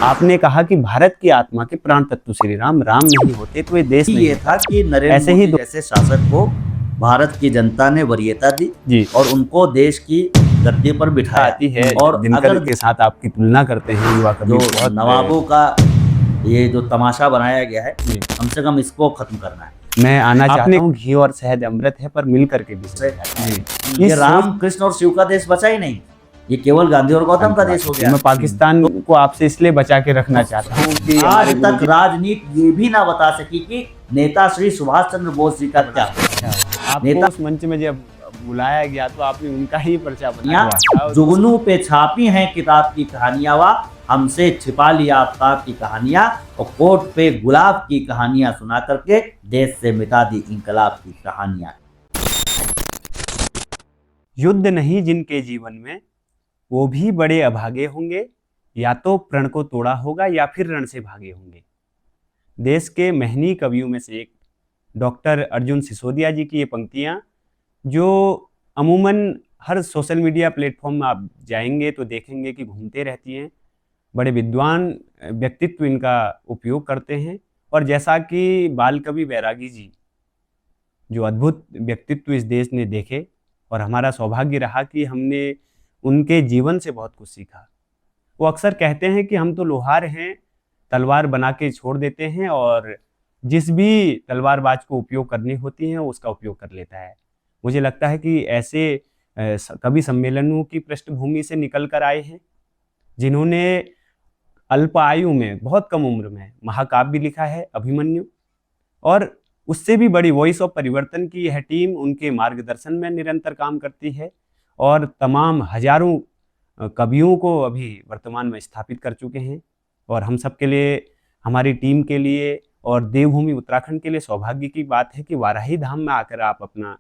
आपने कहा कि भारत की आत्मा के प्राण तत्व श्री राम, राम नहीं होते तो ये देश नहीं ये था कि ऐसे नरेंद्र ही मोदी जैसे शासक को भारत की जनता ने वरीयता दी जी और उनको देश की गद्दी पर बिठाया। आती है। और दिनकर अगर के साथ आपकी तुलना करते हैं युवा कवि, जो बहुत नवाबों का ये जो तमाशा बनाया गया है, जी। कम से कम इसको खत्म करना है। मैं आना चाहता हूँ, घी और शहद अमृत है पर मिल करके भी सही है। जी। ये राम कृष्ण और शिव का देश बचा ही नहीं, ये केवल गांधी और गौतम का देश हो गया। मैं पाकिस्तान को आपसे इसलिए बचा के रखना चाहता हूँ कि आज तक राजनीति ये भी ना बता सकी कि नेता श्री सुभाष चंद्र बोस जी का क्या आपको उस मंच में जब बुलाया गया तो आपने उनका ही पर्चा बनाया। जुगनू पे छापी हैं किताब की कहानियां, वा हमसे छिपा लिया आफ्ताब की कहानियां, और कोट पे गुलाब की कहानियां सुना करके देश से मिटा दी इंकलाब की कहानियां। युद्ध नहीं जिनके जीवन में वो भी बड़े अभागे होंगे, या तो प्रण को तोड़ा होगा या फिर रण से भागे होंगे। देश के महनी कवियों में से एक डॉक्टर अर्जुन सिसोदिया जी की ये पंक्तियां, जो अमूमन हर सोशल मीडिया प्लेटफॉर्म में आप जाएंगे तो देखेंगे कि घूमते रहती हैं। बड़े विद्वान व्यक्तित्व इनका उपयोग करते हैं। और जैसा कि बाल कवि बैरागी जी, जो अद्भुत व्यक्तित्व इस देश ने देखे, और हमारा सौभाग्य रहा कि हमने उनके जीवन से बहुत कुछ सीखा। वो अक्सर कहते हैं कि हम तो लोहार हैं, तलवार बना के छोड़ देते हैं, और जिस भी तलवारबाज को उपयोग करनी होती है उसका उपयोग कर लेता है। मुझे लगता है कि ऐसे कवि सम्मेलनों की पृष्ठभूमि से निकल कर आए हैं, जिन्होंने अल्प आयु में, बहुत कम उम्र में महाकाव्य लिखा है, अभिमन्यु। और उससे भी बड़ी वॉइस ऑफ परिवर्तन की यह टीम उनके मार्गदर्शन में निरंतर काम करती है, और तमाम हजारों कवियों को अभी वर्तमान में स्थापित कर चुके हैं। और हम सब के लिए, हमारी टीम के लिए और देवभूमि उत्तराखंड के लिए सौभाग्य की बात है कि वाराही धाम में आकर आप अपना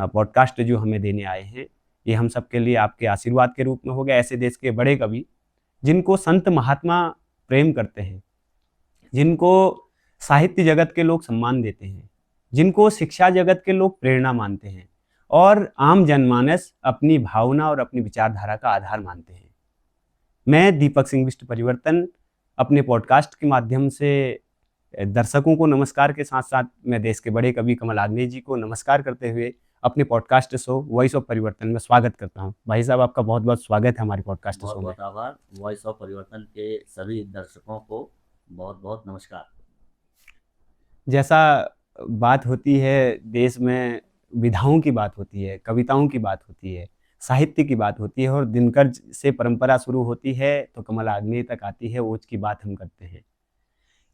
पॉडकास्ट जो हमें देने आए हैं, ये हम सब के लिए आपके आशीर्वाद के रूप में हो गया। ऐसे देश के बड़े कवि जिनको संत महात्मा प्रेम करते हैं, जिनको साहित्य जगत के लोग सम्मान देते हैं, जिनको शिक्षा जगत के लोग प्रेरणा मानते हैं, और आम जनमानस अपनी भावना और अपनी विचारधारा का आधार मानते हैं। मैं दीपक सिंह बिष्ट परिवर्तन अपने पॉडकास्ट के माध्यम से दर्शकों को नमस्कार के साथ साथ मैं देश के बड़े कवि कमल आग्नेय जी को नमस्कार करते हुए अपने पॉडकास्ट शो वॉइस ऑफ परिवर्तन में स्वागत करता हूं। भाई साहब, आपका बहुत बहुत स्वागत है हमारे पॉडकास्ट शो में। बहुत आभार। वॉइस ऑफ परिवर्तन के सभी दर्शकों को बहुत बहुत नमस्कार। जैसा बात होती है देश में, विधाओं की बात होती है, कविताओं की बात होती है, साहित्य की बात होती है, और दिनकर से परंपरा शुरू होती है तो कमल आग्नेय तक आती है, ओज की बात हम करते हैं।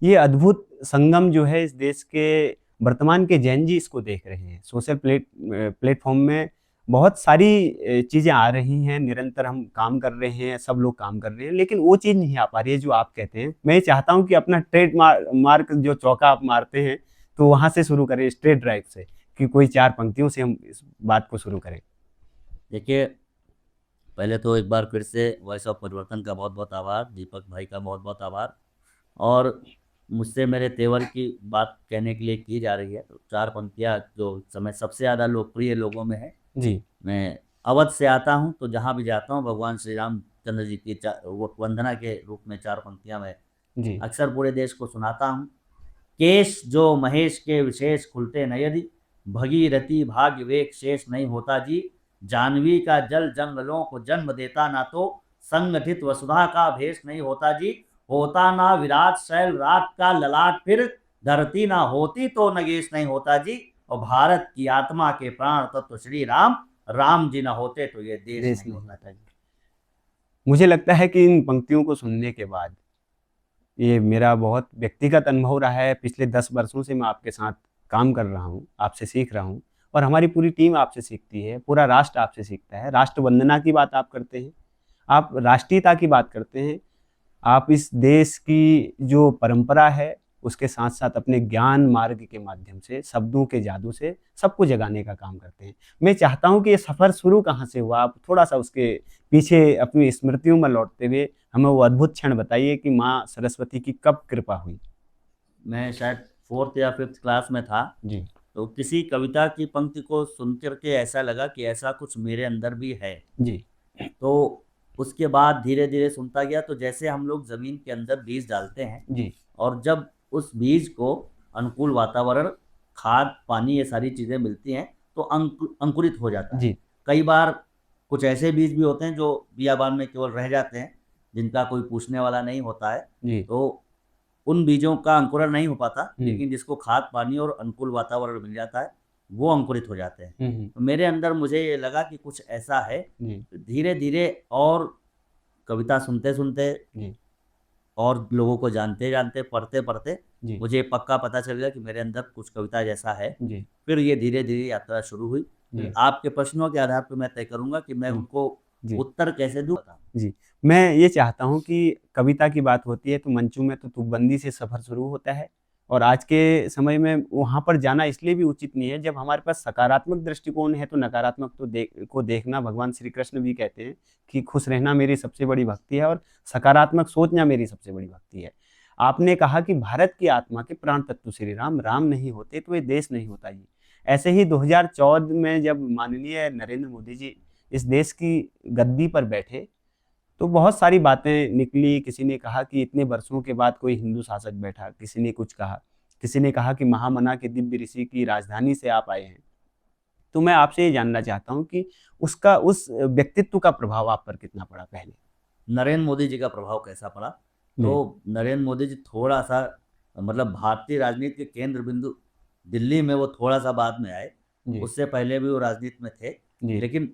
ये अद्भुत संगम जो है इस देश के, वर्तमान के जैन जी इसको देख रहे हैं। सोशल प्लेटफॉर्म में बहुत सारी चीज़ें आ रही हैं, निरंतर हम काम कर रहे हैं, सब लोग काम कर रहे हैं, लेकिन वो चीज़ नहीं आ पा रही है जो आप कहते हैं। मैं चाहता हूं कि अपना ट्रेड मार्क जो चौका आप मारते हैं, तो वहाँ से शुरू करें, स्ट्रेट ड्राइव से, कि कोई 4 पंक्तियों से हम इस बात को शुरू करें। देखिए, पहले तो एक बार फिर से वॉइस ऑफ परिवर्तन का बहुत बहुत आभार, दीपक भाई का बहुत बहुत आभार। और मुझसे मेरे तेवर की बात कहने के लिए की जा रही है, तो 4 पंक्तियाँ जो समय सबसे ज़्यादा लोकप्रिय लोगों में है जी। मैं अवध से आता हूँ, तो जहाँ भी जाता हूँ भगवान श्री रामचंद्र जी की वंदना के रूप में 4 पंक्तियाँ मैं जी। अक्सर पूरे देश को सुनाता हूँ। केश जो महेश के विशेष खुलते न यदि, भगीरथी भाग्य विवेक शेष नहीं होता जी। जानवी का जल जंगलों को जन्म देता ना, तो संगठित वसुधा का भेष नहीं होता जी। होता ना विराट शैल रात का ललाट, फिर धरती ना होती तो नगेश नहीं होता जी। और भारत की आत्मा के प्राण तत्व श्री राम, राम जी ना होते तो ये देश नहीं होता जी। मुझे लगता है कि इन पंक्तियों को सुनने के बाद, ये मेरा बहुत व्यक्तिगत अनुभव रहा है, पिछले 10 वर्षों से मैं आपके साथ काम कर रहा हूँ, आपसे सीख रहा हूँ, और हमारी पूरी टीम आपसे सीखती है, पूरा राष्ट्र आपसे सीखता है। राष्ट्र वंदना की बात आप करते हैं, आप राष्ट्रीयता की बात करते हैं, आप इस देश की जो परंपरा है उसके साथ साथ अपने ज्ञान मार्ग के माध्यम से, शब्दों के जादू से सबको जगाने का काम करते हैं। मैं चाहता हूं कि ये सफ़र शुरू कहाँ से हुआ, आप थोड़ा सा उसके पीछे अपनी स्मृतियों में लौटते हुए हमें वो अद्भुत क्षण बताइए कि माँ सरस्वती की कब कृपा हुई। मैं शायद 4th या 5th क्लास में था जी। तो किसी कविता की पंक्ति को सुन करके ऐसा लगा कि ऐसा कुछ मेरे अंदर भी है। जी। तो उसके बाद धीरे धीरे सुनता गया। तो जैसे हम लोग जमीन के अंदर बीज डालते हैं जी और जब उस बीज को अनुकूल वातावरण, खाद, पानी, ये सारी चीजें मिलती हैं तो अंकुरित हो जाता है। जी कई बार कुछ ऐसे बीज भी होते हैं जो बियाबान में केवल रह जाते हैं, जिनका कोई पूछने वाला नहीं होता है, जी तो उन बीजों का अंकुरण नहीं हो पाता, हम्म। लेकिन जिसको खाद, पानी और अनुकूल वातावरण मिल जाता है वो अंकुरित हो जाते हैं। हम्म। तो मेरे अंदर मुझे ये लगा कि कुछ ऐसा है। जी धीरे धीरे और कविता सुनते सुनते जी और लोगों को जानते जानते, पढ़ते पढ़ते जी मुझे पक्का पता चल गया कि मेरे अंदर कुछ कविता जैसा है। जी फिर ये धीरे धीरे यात्रा शुरू हुई। जी फिर आपके प्रश्नों के आधार पर मैं तय करूंगा कि मैं जी उनको जी उत्तर कैसे दूँ। जी मैं ये चाहता हूँ कि कविता की बात होती है तो मंचू में तो तुकबंदी से सफ़र शुरू होता है, और आज के समय में वहाँ पर जाना इसलिए भी उचित नहीं है। जब हमारे पास सकारात्मक दृष्टिकोण है तो नकारात्मक तो को देखना, भगवान श्री कृष्ण भी कहते हैं कि खुश रहना मेरी सबसे बड़ी भक्ति है और सकारात्मक सोचना मेरी सबसे बड़ी भक्ति है। आपने कहा कि भारत की आत्मा के प्राण तत्व श्री राम, राम नहीं होते तो ये देश नहीं होता जी। ऐसे ही 2014 में जब माननीय नरेंद्र मोदी जी इस देश की गद्दी पर बैठे तो बहुत सारी बातें निकली। किसी ने कहा कि इतने वर्षों के बाद कोई हिंदू शासक बैठा, किसी ने कुछ कहा, किसी ने कहा कि महामना के दिव्य ऋषि की राजधानी से आप आए हैं। तो मैं आपसे ये जानना चाहता हूँ कि उसका, उस व्यक्तित्व का प्रभाव आप पर कितना पड़ा पहले? नरेंद्र मोदी जी का प्रभाव कैसा पड़ा? जी तो नरेंद्र मोदी जी थोड़ा सा, मतलब भारतीय राजनीति के केंद्र बिंदु दिल्ली में वो थोड़ा सा बाद में आए। जी उससे पहले भी वो राजनीति में थे, जी लेकिन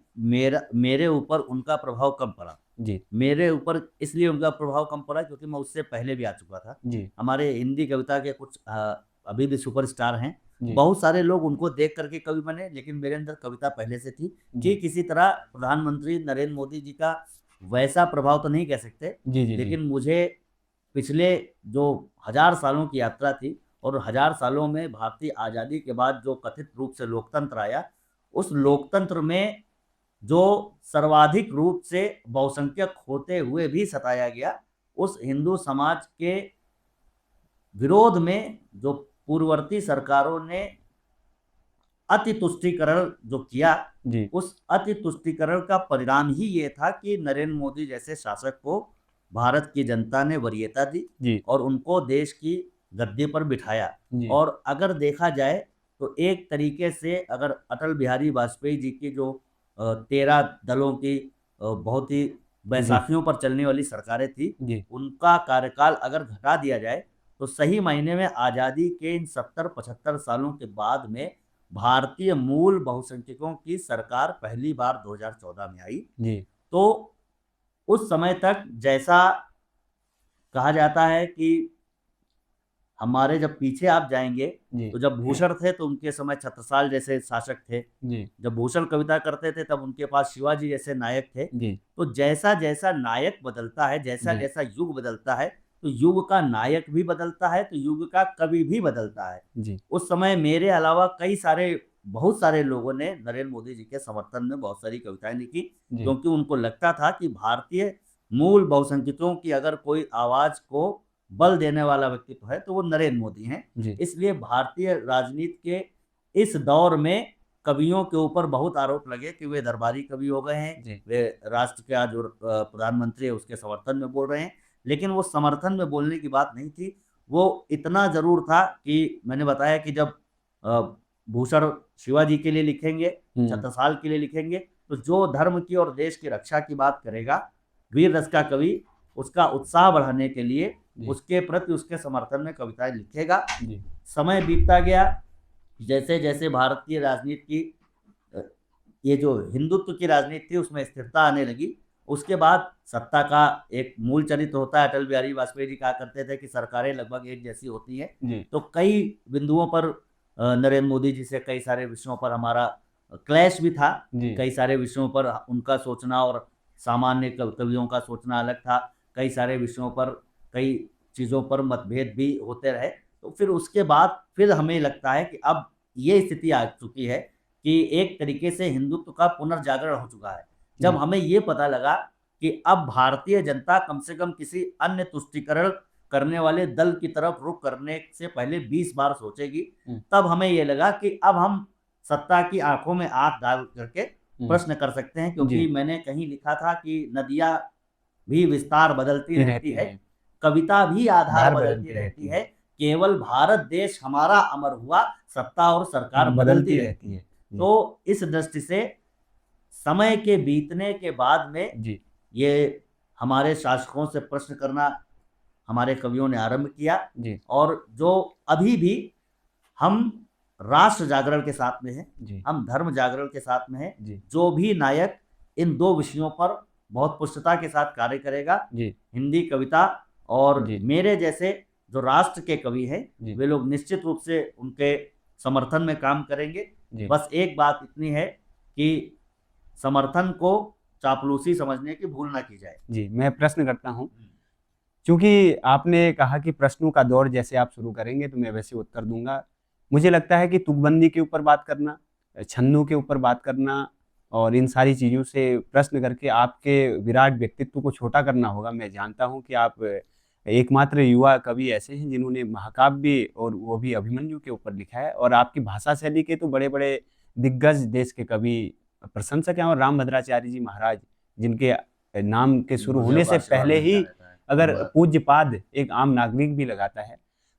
मेरे ऊपर उनका प्रभाव कम पड़ा। जी मेरे ऊपर इसलिए उनका प्रभाव कम पड़ा क्योंकि मैं उससे पहले भी आ चुका था। जी हमारे हिंदी कविता के कुछ अभी भी सुपरस्टार हैं। जी बहुत सारे लोग उनको देख करके कवि बने, लेकिन मेरे अंदर कविता पहले से थी जी कि किसी तरह प्रधानमंत्री नरेंद्र मोदी जी का वैसा प्रभाव तो नहीं कह सकते, जी जी लेकिन मुझे पिछले जो 1000 सालों की यात्रा थी और 1000 सालों में भारतीय आज़ादी के बाद जो कथित रूप से लोकतंत्र आया, उस लोकतंत्र में जो सर्वाधिक रूप से बहुसंख्यक होते हुए भी सताया गया, उस हिंदू समाज के विरोध में जो पूर्ववर्ती सरकारों ने अति तुष्टीकरण जो किया, जी उस अति तुष्टीकरण का परिणाम ही ये था कि नरेंद्र मोदी जैसे शासक को भारत की जनता ने वरीयता दी जी और उनको देश की गद्दी पर बिठाया। जी और अगर देखा जाए तो एक तरीके से अगर अटल बिहारी वाजपेयी जी की जो 13 दलों की बहुत ही जी बैसाखियों पर चलने वाली सरकारें थी, जी उनका कार्यकाल अगर घटा दिया जाए तो सही मायने में आज़ादी के इन 70-75 सालों के बाद में भारतीय मूल बहुसंख्यकों की सरकार पहली बार 2014 में आई। जी तो उस समय तक जैसा कहा जाता है कि हमारे जब पीछे आप जाएंगे जी तो जब भूषण थे तो उनके समय छत्रसाल जैसे शासक थे। जी जब भूषण कविता करते थे तब उनके पास शिवाजी जैसे नायक थे। जी तो जैसा जैसा नायक बदलता है, जैसा जी जैसा युग बदलता है, तो युग का नायक भी बदलता है, तो युग का कवि भी बदलता है। जी उस समय मेरे अलावा बहुत सारे लोगों ने नरेंद्र मोदी जी के समर्थन में बहुत सारी कविताएं लिखी, जी क्योंकि उनको लगता था कि भारतीय मूल बहुसंख्यकों की अगर कोई आवाज को बल देने वाला व्यक्तित्व है तो वो नरेंद्र मोदी हैं। जी इसलिए भारतीय राजनीति के इस दौर में कवियों के ऊपर बहुत आरोप लगे कि वे दरबारी कवि हो गए हैं, जी वे राष्ट्र का जो प्रधानमंत्री है उसके समर्थन में बोल रहे हैं। लेकिन वो समर्थन में बोलने की बात नहीं थी। वो इतना जरूर था कि मैंने बताया कि जब भूषण शिवाजी के लिए लिखेंगे, छत्रसाल के लिए लिखेंगे, तो जो धर्म की और देश की रक्षा की बात करेगा, वीर रस का कवि उसका उत्साह बढ़ाने के लिए उसके प्रति, उसके समर्थन में कविताएं लिखेगा। जी समय बीतता गया, जैसे जैसे भारतीय राजनीति की ये जो हिंदुत्व की राजनीति थी उसमें स्थिरता आने लगी। उसके बाद सत्ता का एक मूल चरित्र होता है। अटल बिहारी वाजपेयी जी कहा करते थे कि सरकारें लगभग एक जैसी होती हैं। जी तो कई बिंदुओं पर नरेंद्र मोदी जी से कई सारे विषयों पर हमारा क्लैश भी था। जी कई सारे विषयों पर उनका सोचना और सामान्य कवियों का सोचना अलग था। कई सारे विषयों पर, कई चीज़ों पर मतभेद भी होते रहे। तो फिर उसके बाद फिर हमें लगता है कि अब ये स्थिति आ चुकी है कि एक तरीके से हिंदुत्व का पुनर्जागरण हो चुका है। जब हमें ये पता लगा कि अब भारतीय जनता कम से कम किसी अन्य तुष्टीकरण करने वाले दल की तरफ रुख करने से पहले 20 बार सोचेगी, तब हमें ये लगा कि अब हम सत्ता की आंखों में आंख डाल करके प्रश्न कर सकते हैं। क्योंकि मैंने कहीं लिखा था कि नदियां भी विस्तार बदलती रहती है, कविता भी आधार बदलती रहती है, केवल भारत देश हमारा अमर हुआ, सत्ता और सरकार बदलती रहती है। तो इस दृष्टि से समय के बीतने के बाद में जी ये हमारे शासकों से प्रश्न करना हमारे कवियों ने आरंभ किया, जी और जो अभी भी हम राष्ट्र जागरण के साथ में हैं, जी हम धर्म जागरण के साथ में हैं। जी जो भी नायक इन दो विषयों पर बहुत पुष्टता के साथ कार्य करेगा, जी हिंदी कविता और जी मेरे जैसे जो राष्ट्र के कवि हैं, जी वे लोग निश्चित रूप से उनके समर्थन में काम करेंगे। जी बस एक बात इतनी है कि समर्थन को चापलूसी समझने की भूल ना की जाए। जी मैं प्रश्न करता हूँ, क्योंकि आपने कहा कि प्रश्नों का दौर जैसे आप शुरू करेंगे तो मैं वैसे उत्तर दूंगा। मुझे लगता है कि तुकबंदी के ऊपर बात करना, छन्नू के ऊपर बात करना और इन सारी चीज़ों से प्रश्न करके आपके विराट व्यक्तित्व को छोटा करना होगा। मैं जानता हूँ कि आप एकमात्र युवा कवि ऐसे हैं जिन्होंने महाकाव्य और वो भी अभिमन्यु के ऊपर लिखा है, और आपकी भाषा शैली के तो बड़े बड़े दिग्गज देश के कवि प्रशंसक हैं। और रामभद्राचार्य जी महाराज, जिनके नाम के शुरू होने से पहले ही अगर पूज्यपाद एक आम नागरिक भी लगाता है,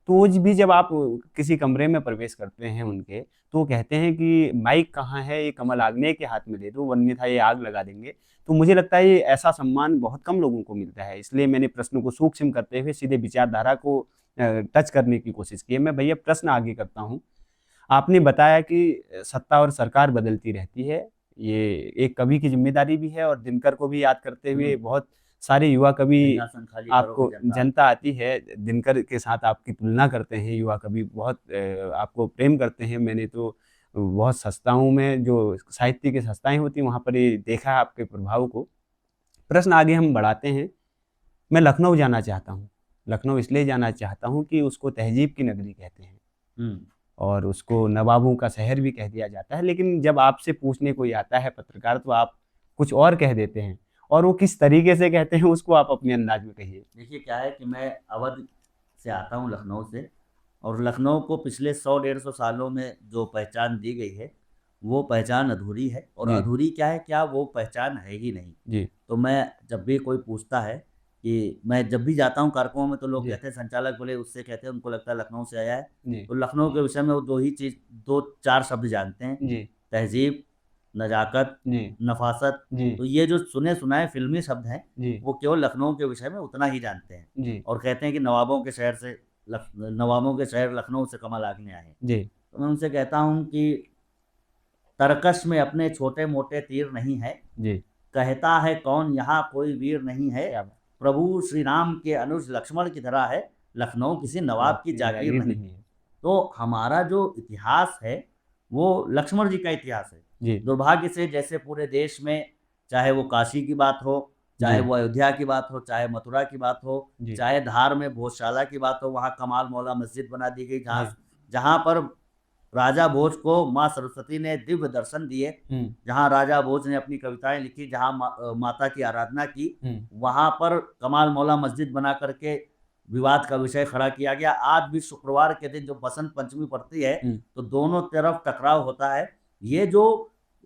तो वो भी जब आप किसी कमरे में प्रवेश करते हैं उनके, तो वो कहते हैं कि माइक कहाँ है, ये कमल आग्नेय के हाथ में दे दो, अन्यथा ये आग लगा देंगे। तो मुझे लगता है ये ऐसा सम्मान बहुत कम लोगों को मिलता है। इसलिए मैंने प्रश्न को सूक्ष्म करते हुए सीधे विचारधारा को टच करने की कोशिश की है। मैं भैया प्रश्न आगे करता हूँ। आपने बताया कि सत्ता और सरकार बदलती रहती है, ये एक कवि की जिम्मेदारी भी है, और दिनकर को भी याद करते हुए बहुत सारे युवा कवि आपको जनता आती है, दिनकर के साथ आपकी तुलना करते हैं युवा कवि, बहुत आपको प्रेम करते हैं। मैंने तो बहुत संस्थाओं में जो साहित्य की संस्थाएं होती हैं वहाँ पर ये देखा है आपके प्रभाव को। प्रश्न आगे हम बढ़ाते हैं। मैं लखनऊ जाना चाहता हूँ। लखनऊ इसलिए जाना चाहता हूँ कि उसको तहजीब की नगरी कहते हैं और उसको नवाबों का शहर भी कह दिया जाता है। लेकिन जब आपसे पूछने कोई आता है पत्रकार, तो आप कुछ और कह देते हैं, और वो किस तरीके से कहते हैं उसको आप अपने अंदाज में कहिए। देखिए, क्या है कि मैं अवध से आता हूँ, लखनऊ से, और लखनऊ को पिछले 100-150 सालों में जो पहचान दी गई है वो पहचान अधूरी है। और अधूरी क्या है, क्या वो पहचान है ही नहीं जी। तो मैं जब भी कोई पूछता है कि मैं जब भी जाता हूँ कार्यक्रमों में, तो लोग कहते हैं, संचालक बोले, उससे कहते हैं उनको लगता है लखनऊ से आया है, तो लखनऊ के विषय में वो दो चार शब्द जानते हैं, तहजीब, नजाकत, नफासत। तो ये जो सुने सुनाए फिल्मी शब्द हैं, वो केवल लखनऊ के विषय में उतना ही जानते हैं, और कहते हैं कि नवाबों के शहर लखनऊ से कमल आग्नेय आए। तो मैं उनसे कहता हूँ कि तरकश में अपने छोटे मोटे तीर नहीं है, कहता है कौन यहाँ कोई वीर नहीं है, प्रभु श्री राम के अनुज लक्ष्मण की तरह है, लखनऊ किसी नवाब की जागीर नहीं है। तो हमारा जो इतिहास है वो लक्ष्मण जी का इतिहास है। दुर्भाग्य से जैसे पूरे देश में, चाहे वो काशी की बात हो, चाहे वो अयोध्या की बात हो, चाहे मथुरा की बात हो, चाहे धार में भोजशाला की बात हो, वहाँ कमाल मौला मस्जिद बना दी गई, जहाँ पर राजा भोज को माँ सरस्वती ने दिव्य दर्शन दिए, जहाँ राजा भोज ने अपनी कविताएं लिखी, जहाँ माता की आराधना की, वहाँ पर कमाल मौला मस्जिद बना करके विवाद का विषय खड़ा किया गया। आज भी शुक्रवार के दिन जब बसंत पंचमी पड़ती है तो दोनों तरफ टकराव होता है। ये जो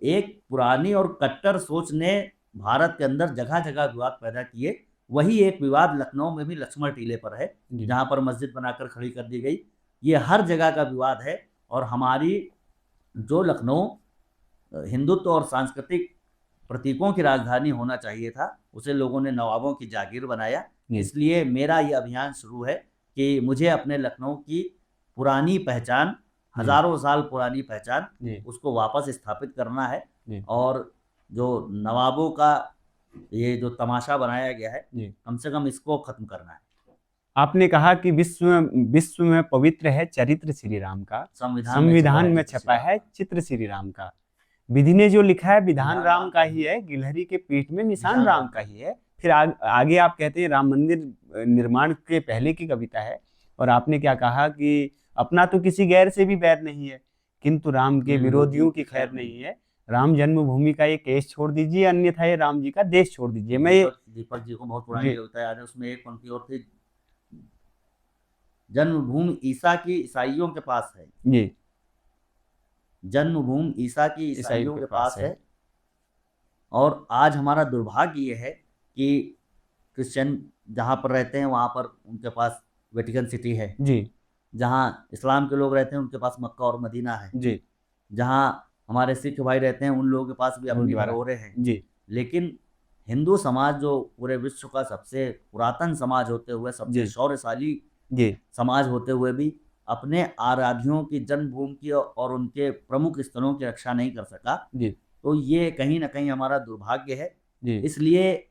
एक पुरानी और कट्टर सोच ने भारत के अंदर जगह जगह विवाद पैदा किए, वही एक विवाद लखनऊ में भी लक्ष्मण टीले पर है, जहाँ पर मस्जिद बनाकर खड़ी कर दी गई। ये हर जगह का विवाद है। और हमारी जो लखनऊ हिंदुत्व और सांस्कृतिक प्रतीकों की राजधानी होना चाहिए था, उसे लोगों ने नवाबों की जागीर बनाया। इसलिए मेरा ये अभियान शुरू है कि मुझे अपने लखनऊ की पुरानी पहचान, हजारों साल पुरानी पहचान, उसको वापस स्थापित करना है, और जो नवाबों का ये जो तमाशा बनाया गया है, कम से कम इसको खत्म करना है। आपने कहा कि विश्व में पवित्र है चरित्र श्री राम का, संविधान में छपा है चित्र श्री राम का, विधि ने जो लिखा है विधान राम का ही है, गिलहरी के पीठ में निशान राम का ही है। फिर आगे आप कहते हैं राम मंदिर निर्माण के पहले की कविता है, और आपने क्या कहा कि अपना तो किसी गैर से भी बैर नहीं है, किंतु राम के विरोधियों की खैर नहीं है, राम जन्मभूमि का ये केस छोड़ दीजिए, अन्यथा ये राम जी का देश छोड़ दीजिए। मैं दीपक जी को बहुत पुरानी कविता याद है, उसमें एक पंक्ति और थी, जन्मभूमि ईसा की ईसाइयों के पास है, ये जन्मभूमि ईसा की ईसाइयों के पास है। और आज हमारा दुर्भाग्य ये है कि क्रिश्चियन जहाँ पर रहते हैं वहाँ पर उनके पास वेटिकन सिटी है, जी जहाँ इस्लाम के लोग रहते हैं उनके पास मक्का और मदीना है, जी जहाँ हमारे सिख भाई रहते हैं उन लोगों के पास भी अपनी गुरुद्वारा धरोहरें हैं। जी लेकिन हिंदू समाज जो पूरे विश्व का सबसे पुरातन समाज होते हुए, सबसे जी शौर्यशाली जी समाज होते हुए भी अपने आराध्यों की जन्मभूमि की और उनके प्रमुख स्थलों की रक्षा नहीं कर सका, जी तो ये कहीं ना कहीं हमारा दुर्भाग्य है। जी इसलिए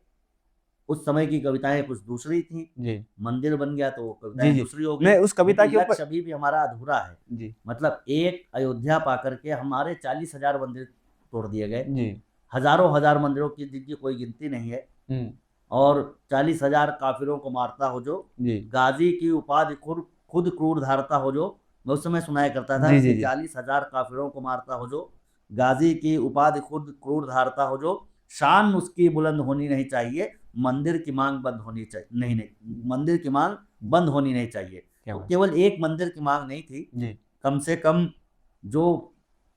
उस समय की कविताएं कुछ दूसरी थी, जी मंदिर बन गया तो वो जी कविताएं जी दूसरी हो गई, मैं उस कविता लेकिन के ऊपर लक्ष्य अभी भी हमारा अधूरा है। जी मतलब एक अयोध्या पाकर के हमारे 40,000 मंदिर तोड़ दिए गए, जी हजारों हजार मंदिरों की जिनकी कोई गिनती नहीं है, हम्म और 40,000 काफिरों को मारता हो जो, जी गाजी की उपाधि खुद खुद क्रूर धारता हो जो। मैं उस समय सुनाया करता था जी जी कि जी 40,000 काफिरों को मारता हो जो, गाजी की उपाधि खुद क्रूर धारता हो जो, शान उसकी बुलंद होनी नहीं चाहिए, मंदिर की मांग बंद होनी चाहिए नहीं नहीं मंदिर की मांग बंद होनी नहीं चाहिए। क्या तो बात केवल एक मंदिर की मांग नहीं थी, जी कम से कम जो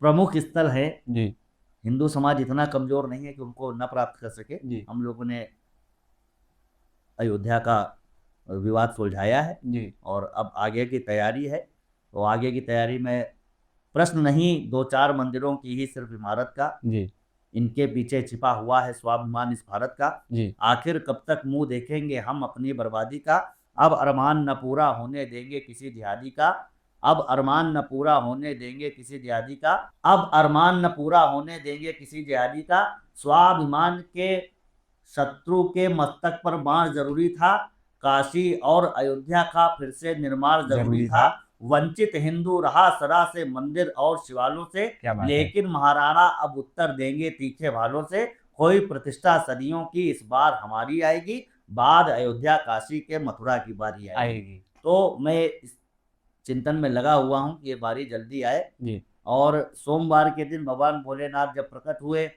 प्रमुख स्थल है, जी हिंदू समाज इतना कमजोर नहीं है कि उनको न प्राप्त कर सके। जी हम लोगों ने अयोध्या का विवाद सुलझाया है जी और अब आगे की तैयारी है। तो आगे की तैयारी में प्रश्न नहीं, 2-4 मंदिरों की ही सिर्फ इमारत का, जी इनके पीछे छिपा हुआ है स्वाभिमान इस भारत का। जी आखिर कब तक मुंह देखेंगे हम अपनी बर्बादी का, अब अरमान न पूरा होने देंगे किसी जिहादी का, अब अरमान न पूरा होने देंगे किसी जिहादी का, अब अरमान न पूरा होने देंगे किसी जिहादी का, स्वाभिमान के शत्रु के मस्तक पर बाण जरूरी था, काशी और अयोध्या का फिर से निर्माण जरूरी जरूरी था, था। वंचित हिंदू रहा सदा से मंदिर और शिवालयों से, क्या बात है लेकिन महाराणा अब उत्तर देंगे तीखे भालों से, कोई प्रतिष्ठा सदियों की इस बार हमारी आएगी, बाद अयोध्या काशी के मथुरा की बारी आएगी। आएगी तो मैं इस चिंतन में लगा हुआ हूँ कि ये बारी जल्दी आए। जी और सोमवार के दिन भगवान भोलेनाथ जब प्रकट हुए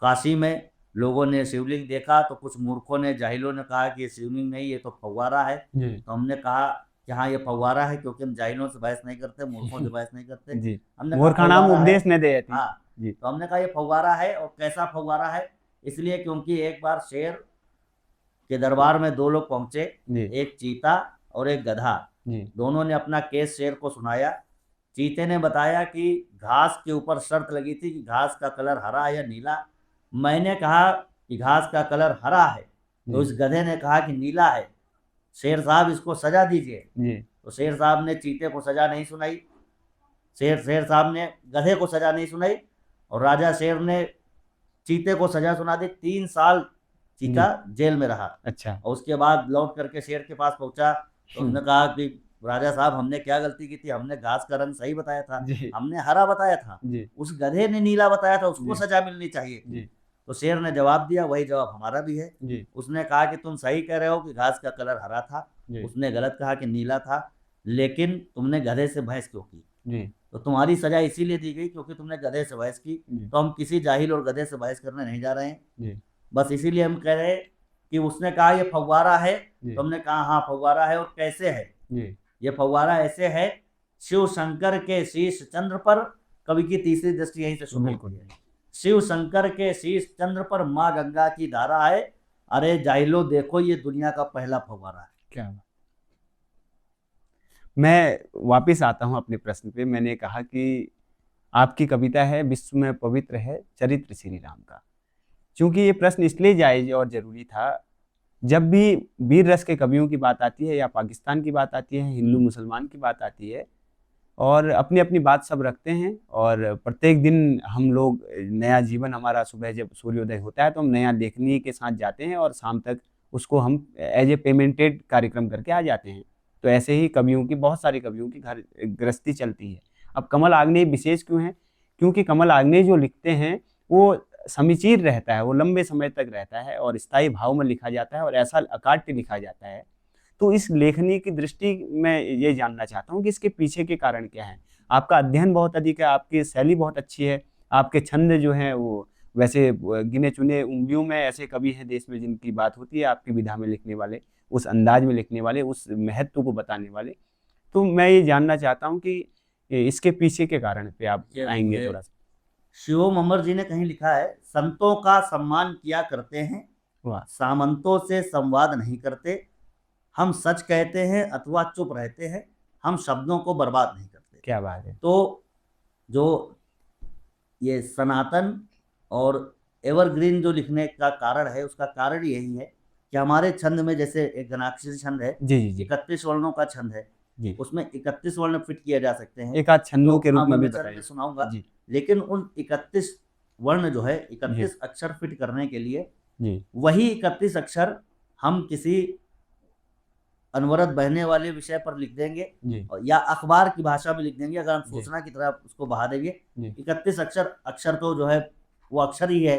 काशी में, लोगों ने शिवलिंग देखा तो कुछ मूर्खों ने, जाहिलों ने कहा कि ये शिवलिंग नहीं, ये तो फव्वारा है। जी तो हमने कहा कि हाँ ये फव्वारा है, क्योंकि हम जाहिलों से बहस नहीं करते, मूर्खों से बहस नहीं करते। जी हमने कहा मूर्खाणाम फव्वारा है। उपदेश न देयति हाँ, जी तो हमने कहा ये फव्वारा है। और कैसा फव्वारा है? इसलिए क्योंकि एक बार शेर के दरबार में 2 लोग पहुंचे, जी एक चीता और एक गधा। जी दोनों ने अपना केस शेर को सुनाया। चीते ने बताया कि घास के ऊपर शर्त लगी थी कि घास का कलर हरा है या नीला। मैंने कहा कि घास का कलर हरा है, तो जी इस गधे ने कहा कि नीला है, शेर साहब इसको सजा दीजिए। जी तो शेर साहब ने चीते को सजा नहीं सुनाई, शेर साहब ने गधे को सजा नहीं सुनाई, और राजा शेर ने चीते को सजा सुना दी। 3 साल चीता जेल में रहा। अच्छा और उसके बाद लौट करके शेर के पास पहुंचा, तो उसने कहा कि राजा साहब हमने क्या गलती की थी, हमने घास का रंग सही बताया था, जी हमने हरा बताया था, जी उस गधे ने नीला बताया था, उसको जी सजा मिलनी चाहिए। जी तो शेर ने जवाब दिया, वही जवाब हमारा भी है। जी उसने कहा कि तुम सही कह रहे हो कि घास का कलर हरा था, जी उसने गलत कहा कि नीला था, लेकिन तुमने गधे से बहस क्यों की? जी तो तुम्हारी सजा इसीलिए दी गई क्योंकि तुमने गधे से बहस की। जी तो हम किसी जाहिल और गधे से बहस करने नहीं जा रहे हैं, जी बस इसीलिए हम कह रहे हैं कि उसने कहा ये फव्वारा है, जी तो हमने कहा हाँ फव्वारा है। और कैसे है? जी ये फव्वारा ऐसे है, शिव शंकर के शीश चंद्र पर, कवि की तीसरी दृष्टि यहीं से शुरू बिल्कुल। होती है। शिव शंकर के शीश चंद्र पर माँ गंगा की धारा है, अरे जाहिलो देखो ये दुनिया का पहला फव्वारा है। क्या बात। मैं वापस आता हूँ अपने प्रश्न पे। मैंने कहा कि आपकी कविता है विश्व में पवित्र है चरित्र श्री राम का। क्योंकि ये प्रश्न इसलिए जायज और जरूरी था, जब भी वीर रस के कवियों की बात आती है या पाकिस्तान की बात आती है, हिंदू मुसलमान की बात आती है, और अपनी अपनी बात सब रखते हैं, और प्रत्येक दिन हम लोग नया जीवन हमारा, सुबह जब सूर्योदय होता है तो हम नया देखने के साथ जाते हैं और शाम तक उसको हम एज ए पेमेंटेड कार्यक्रम करके आ जाते हैं। तो ऐसे ही कवियों की, बहुत सारे कवियों की घर गृहस्थी चलती है। अब कमल आग्नेय विशेष क्यों है? क्योंकि कमल आग्नेय जो लिखते हैं वो समीचीन रहता है, वो लंबे समय तक रहता है और स्थायी भाव में लिखा जाता है और ऐसा अकाट्य लिखा जाता है। तो इस लेखनी की दृष्टि मैं ये जानना चाहता हूँ कि इसके पीछे के कारण क्या है। आपका अध्ययन बहुत अधिक है, आपकी शैली बहुत अच्छी है, आपके छंद जो हैं वो वैसे गिने चुने उंगलियों में ऐसे कवि हैं देश में जिनकी बात होती है आपकी विधा में लिखने वाले, उस अंदाज में लिखने वाले, उस महत्व को बताने वाले। तो मैं ये जानना चाहता हूँ कि इसके पीछे के कारण पे आप आएंगे थोड़ा सा। शिवम अमर जी ने कहीं लिखा है, संतों का सम्मान किया करते हैं, वाह, सामंतों से संवाद नहीं करते, हम सच कहते हैं अथवा चुप रहते हैं, हम शब्दों को बर्बाद नहीं करते। क्या बात है। तो जो ये सनातन और एवरग्रीन जो लिखने का कारण है, उसका कारण यही है कि हमारे छंद में, जैसे एक घनाक्षरी छंद है, जी जी जी 31 वर्णों का छंद है, जी, उसमें 31 वर्ण फिट किए जा सकते हैं। एक आध छंदों तो के रूप अब में भी मैं छंद बताइए। सुनाऊंगा, जी लेकिन उन 31 वर्ण जो है, जी 31 अक्षर फिट करने के लिए जी वही 31 अक्षर हम किसी अनवरत बहने वाले विषय पर लिख देंगे, जी या अखबार की भाषा में लिख देंगे, अगर हम जी सूचना की तरह उसको बहा देंगे। जी 31 अक्षर, अक्षर तो जो है वो अक्षर ही है,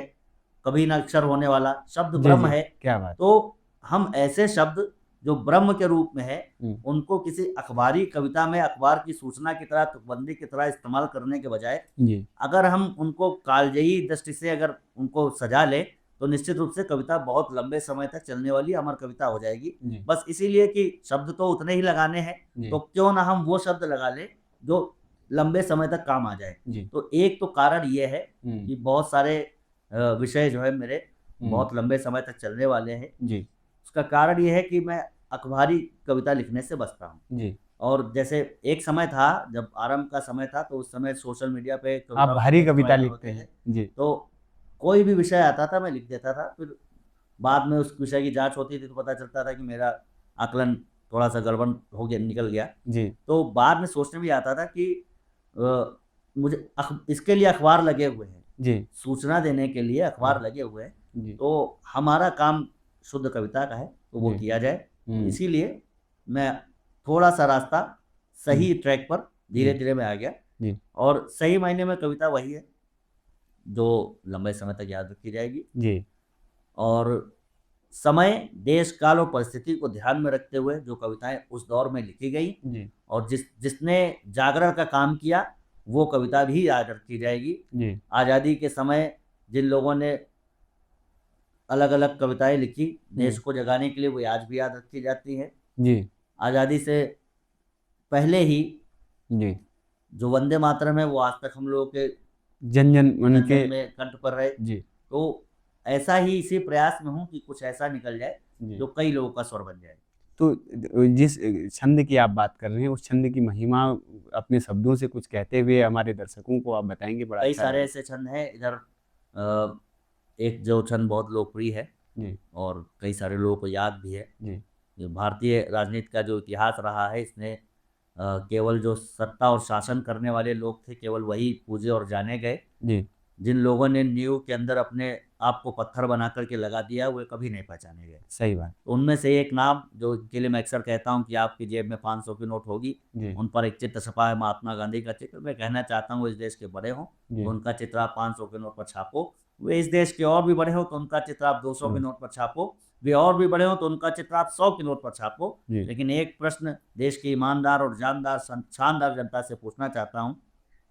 कभी ना अक्षर होने वाला शब्द जी ब्रह्म जी, है। क्या बात। तो हम ऐसे शब्द जो ब्रह्म के रूप में है, हम्म, उनको किसी अखबारी कविता में अखबार की सूचना की तरह, तुकबंदी की तरह इस्तेमाल करने के बजाय, जी अगर हम उनको कालजयी दृष्टि से अगर उनको सजा ले, तो निश्चित रूप से कविता बहुत लंबे समय तक चलने वाली अमर कविता हो जाएगी। जी बस इसीलिए कि शब्द तो उतने ही लगाने हैं, जी तो क्यों ना हम वो शब्द लगा लें जो लंबे समय तक काम आ जाए। जी, तो एक तो कारण ये है हम्म कि बहुत सारे विषय जो है मेरे हम्म, बहुत लंबे समय तक चलने वाले हैं। जी उसका कारण ये है कि मैं अखबारी कविता लिखने से बचता हूँ। जी, और जैसे एक समय था, जब आरंभ का समय था, तो उस समय सोशल मीडिया पे आप कविताओं के भारी टेक्स्ट कविता वायरल लिखते होते थे। हैं। जी तो कोई भी विषय आता था, मैं लिख देता था। फिर बाद में उस विषय की जांच होती थी, तो पता चलता था कि मेरा आकलन थोड़ा सा गड़बड़ हो गया, निकल गया। जी तो बाद में सोचने में आता था कि मुझे इसके लिए अखबार लगे हुए हैं, जी सूचना देने के लिए अखबार जी लगे हुए हैं। जी तो हमारा काम शुद्ध कविता का है, तो वो जी, किया जाए। तो हम्म, इसीलिए मैं थोड़ा सा रास्ता सही ट्रैक पर धीरे जी धीरे में आ गया। जी और सही मायने में कविता वही है जो लंबे समय तक याद रखी जाएगी। जी और समय, देश काल और परिस्थिति को ध्यान में रखते हुए जो कविताएं उस दौर में लिखी गई, जी और जिसने जागरण का काम किया, वो कविता भी याद रखी जाएगी। जी आज़ादी के समय जिन लोगों ने अलग अलग कविताएं लिखी देश को जगाने के लिए, वो आज भी याद रखी जाती है। जी आज़ादी से पहले ही जी, जो वंदे मातरम है, वो आज तक हम लोगों के जन जन जन उनके। जन में कंठ पर रहे। जी तो ऐसा ही इसी प्रयास में हूँ कि कुछ ऐसा निकल जाए जी, जो कई लोगों का स्वर बन जाए। तो जिस छंद की आप बात कर रहे हैं, उस छंद की महिमा अपने शब्दों से कुछ कहते हुए हमारे दर्शकों को आप बताएंगे, बड़ा कई अच्छा सारे रहेगा। ऐसे छंद हैं इधर। एक जो छंद बहुत लोकप्रिय है जी और कई सारे लोगों को याद भी है, जी ये भारतीय राजनीति का जो इतिहास रहा है, इसने केवल जो सत्ता और शासन करने वाले लोग थे, केवल वही पूजे और जाने गए। जी, जिन लोगों ने नींव के अंदर अपने आप को पत्थर बना करके लगा दिया, वे कभी नहीं पहचाने गए। सही बात। तो उनमें से एक नाम, जो इनके लिए मैं अक्सर कहता हूँ कि आपकी जेब में 500 की नोट होगी, जी उन पर एक चित्र छपा है, महात्मा गांधी का चित्र। मैं कहना चाहता हूँ, इस देश के बड़े हों जी, तो उनका चित्र आप 500 के नोट पर छापो, वे इस देश के और भी बड़े हो तो उनका चित्र आप 200 के नोट पर छापो, वे और भी बड़े हो तो उनका चित्र आप 100 के नोट पर छापो। जी लेकिन एक प्रश्न देश की ईमानदार और जानदार शानदार जनता से पूछना चाहता हूँ,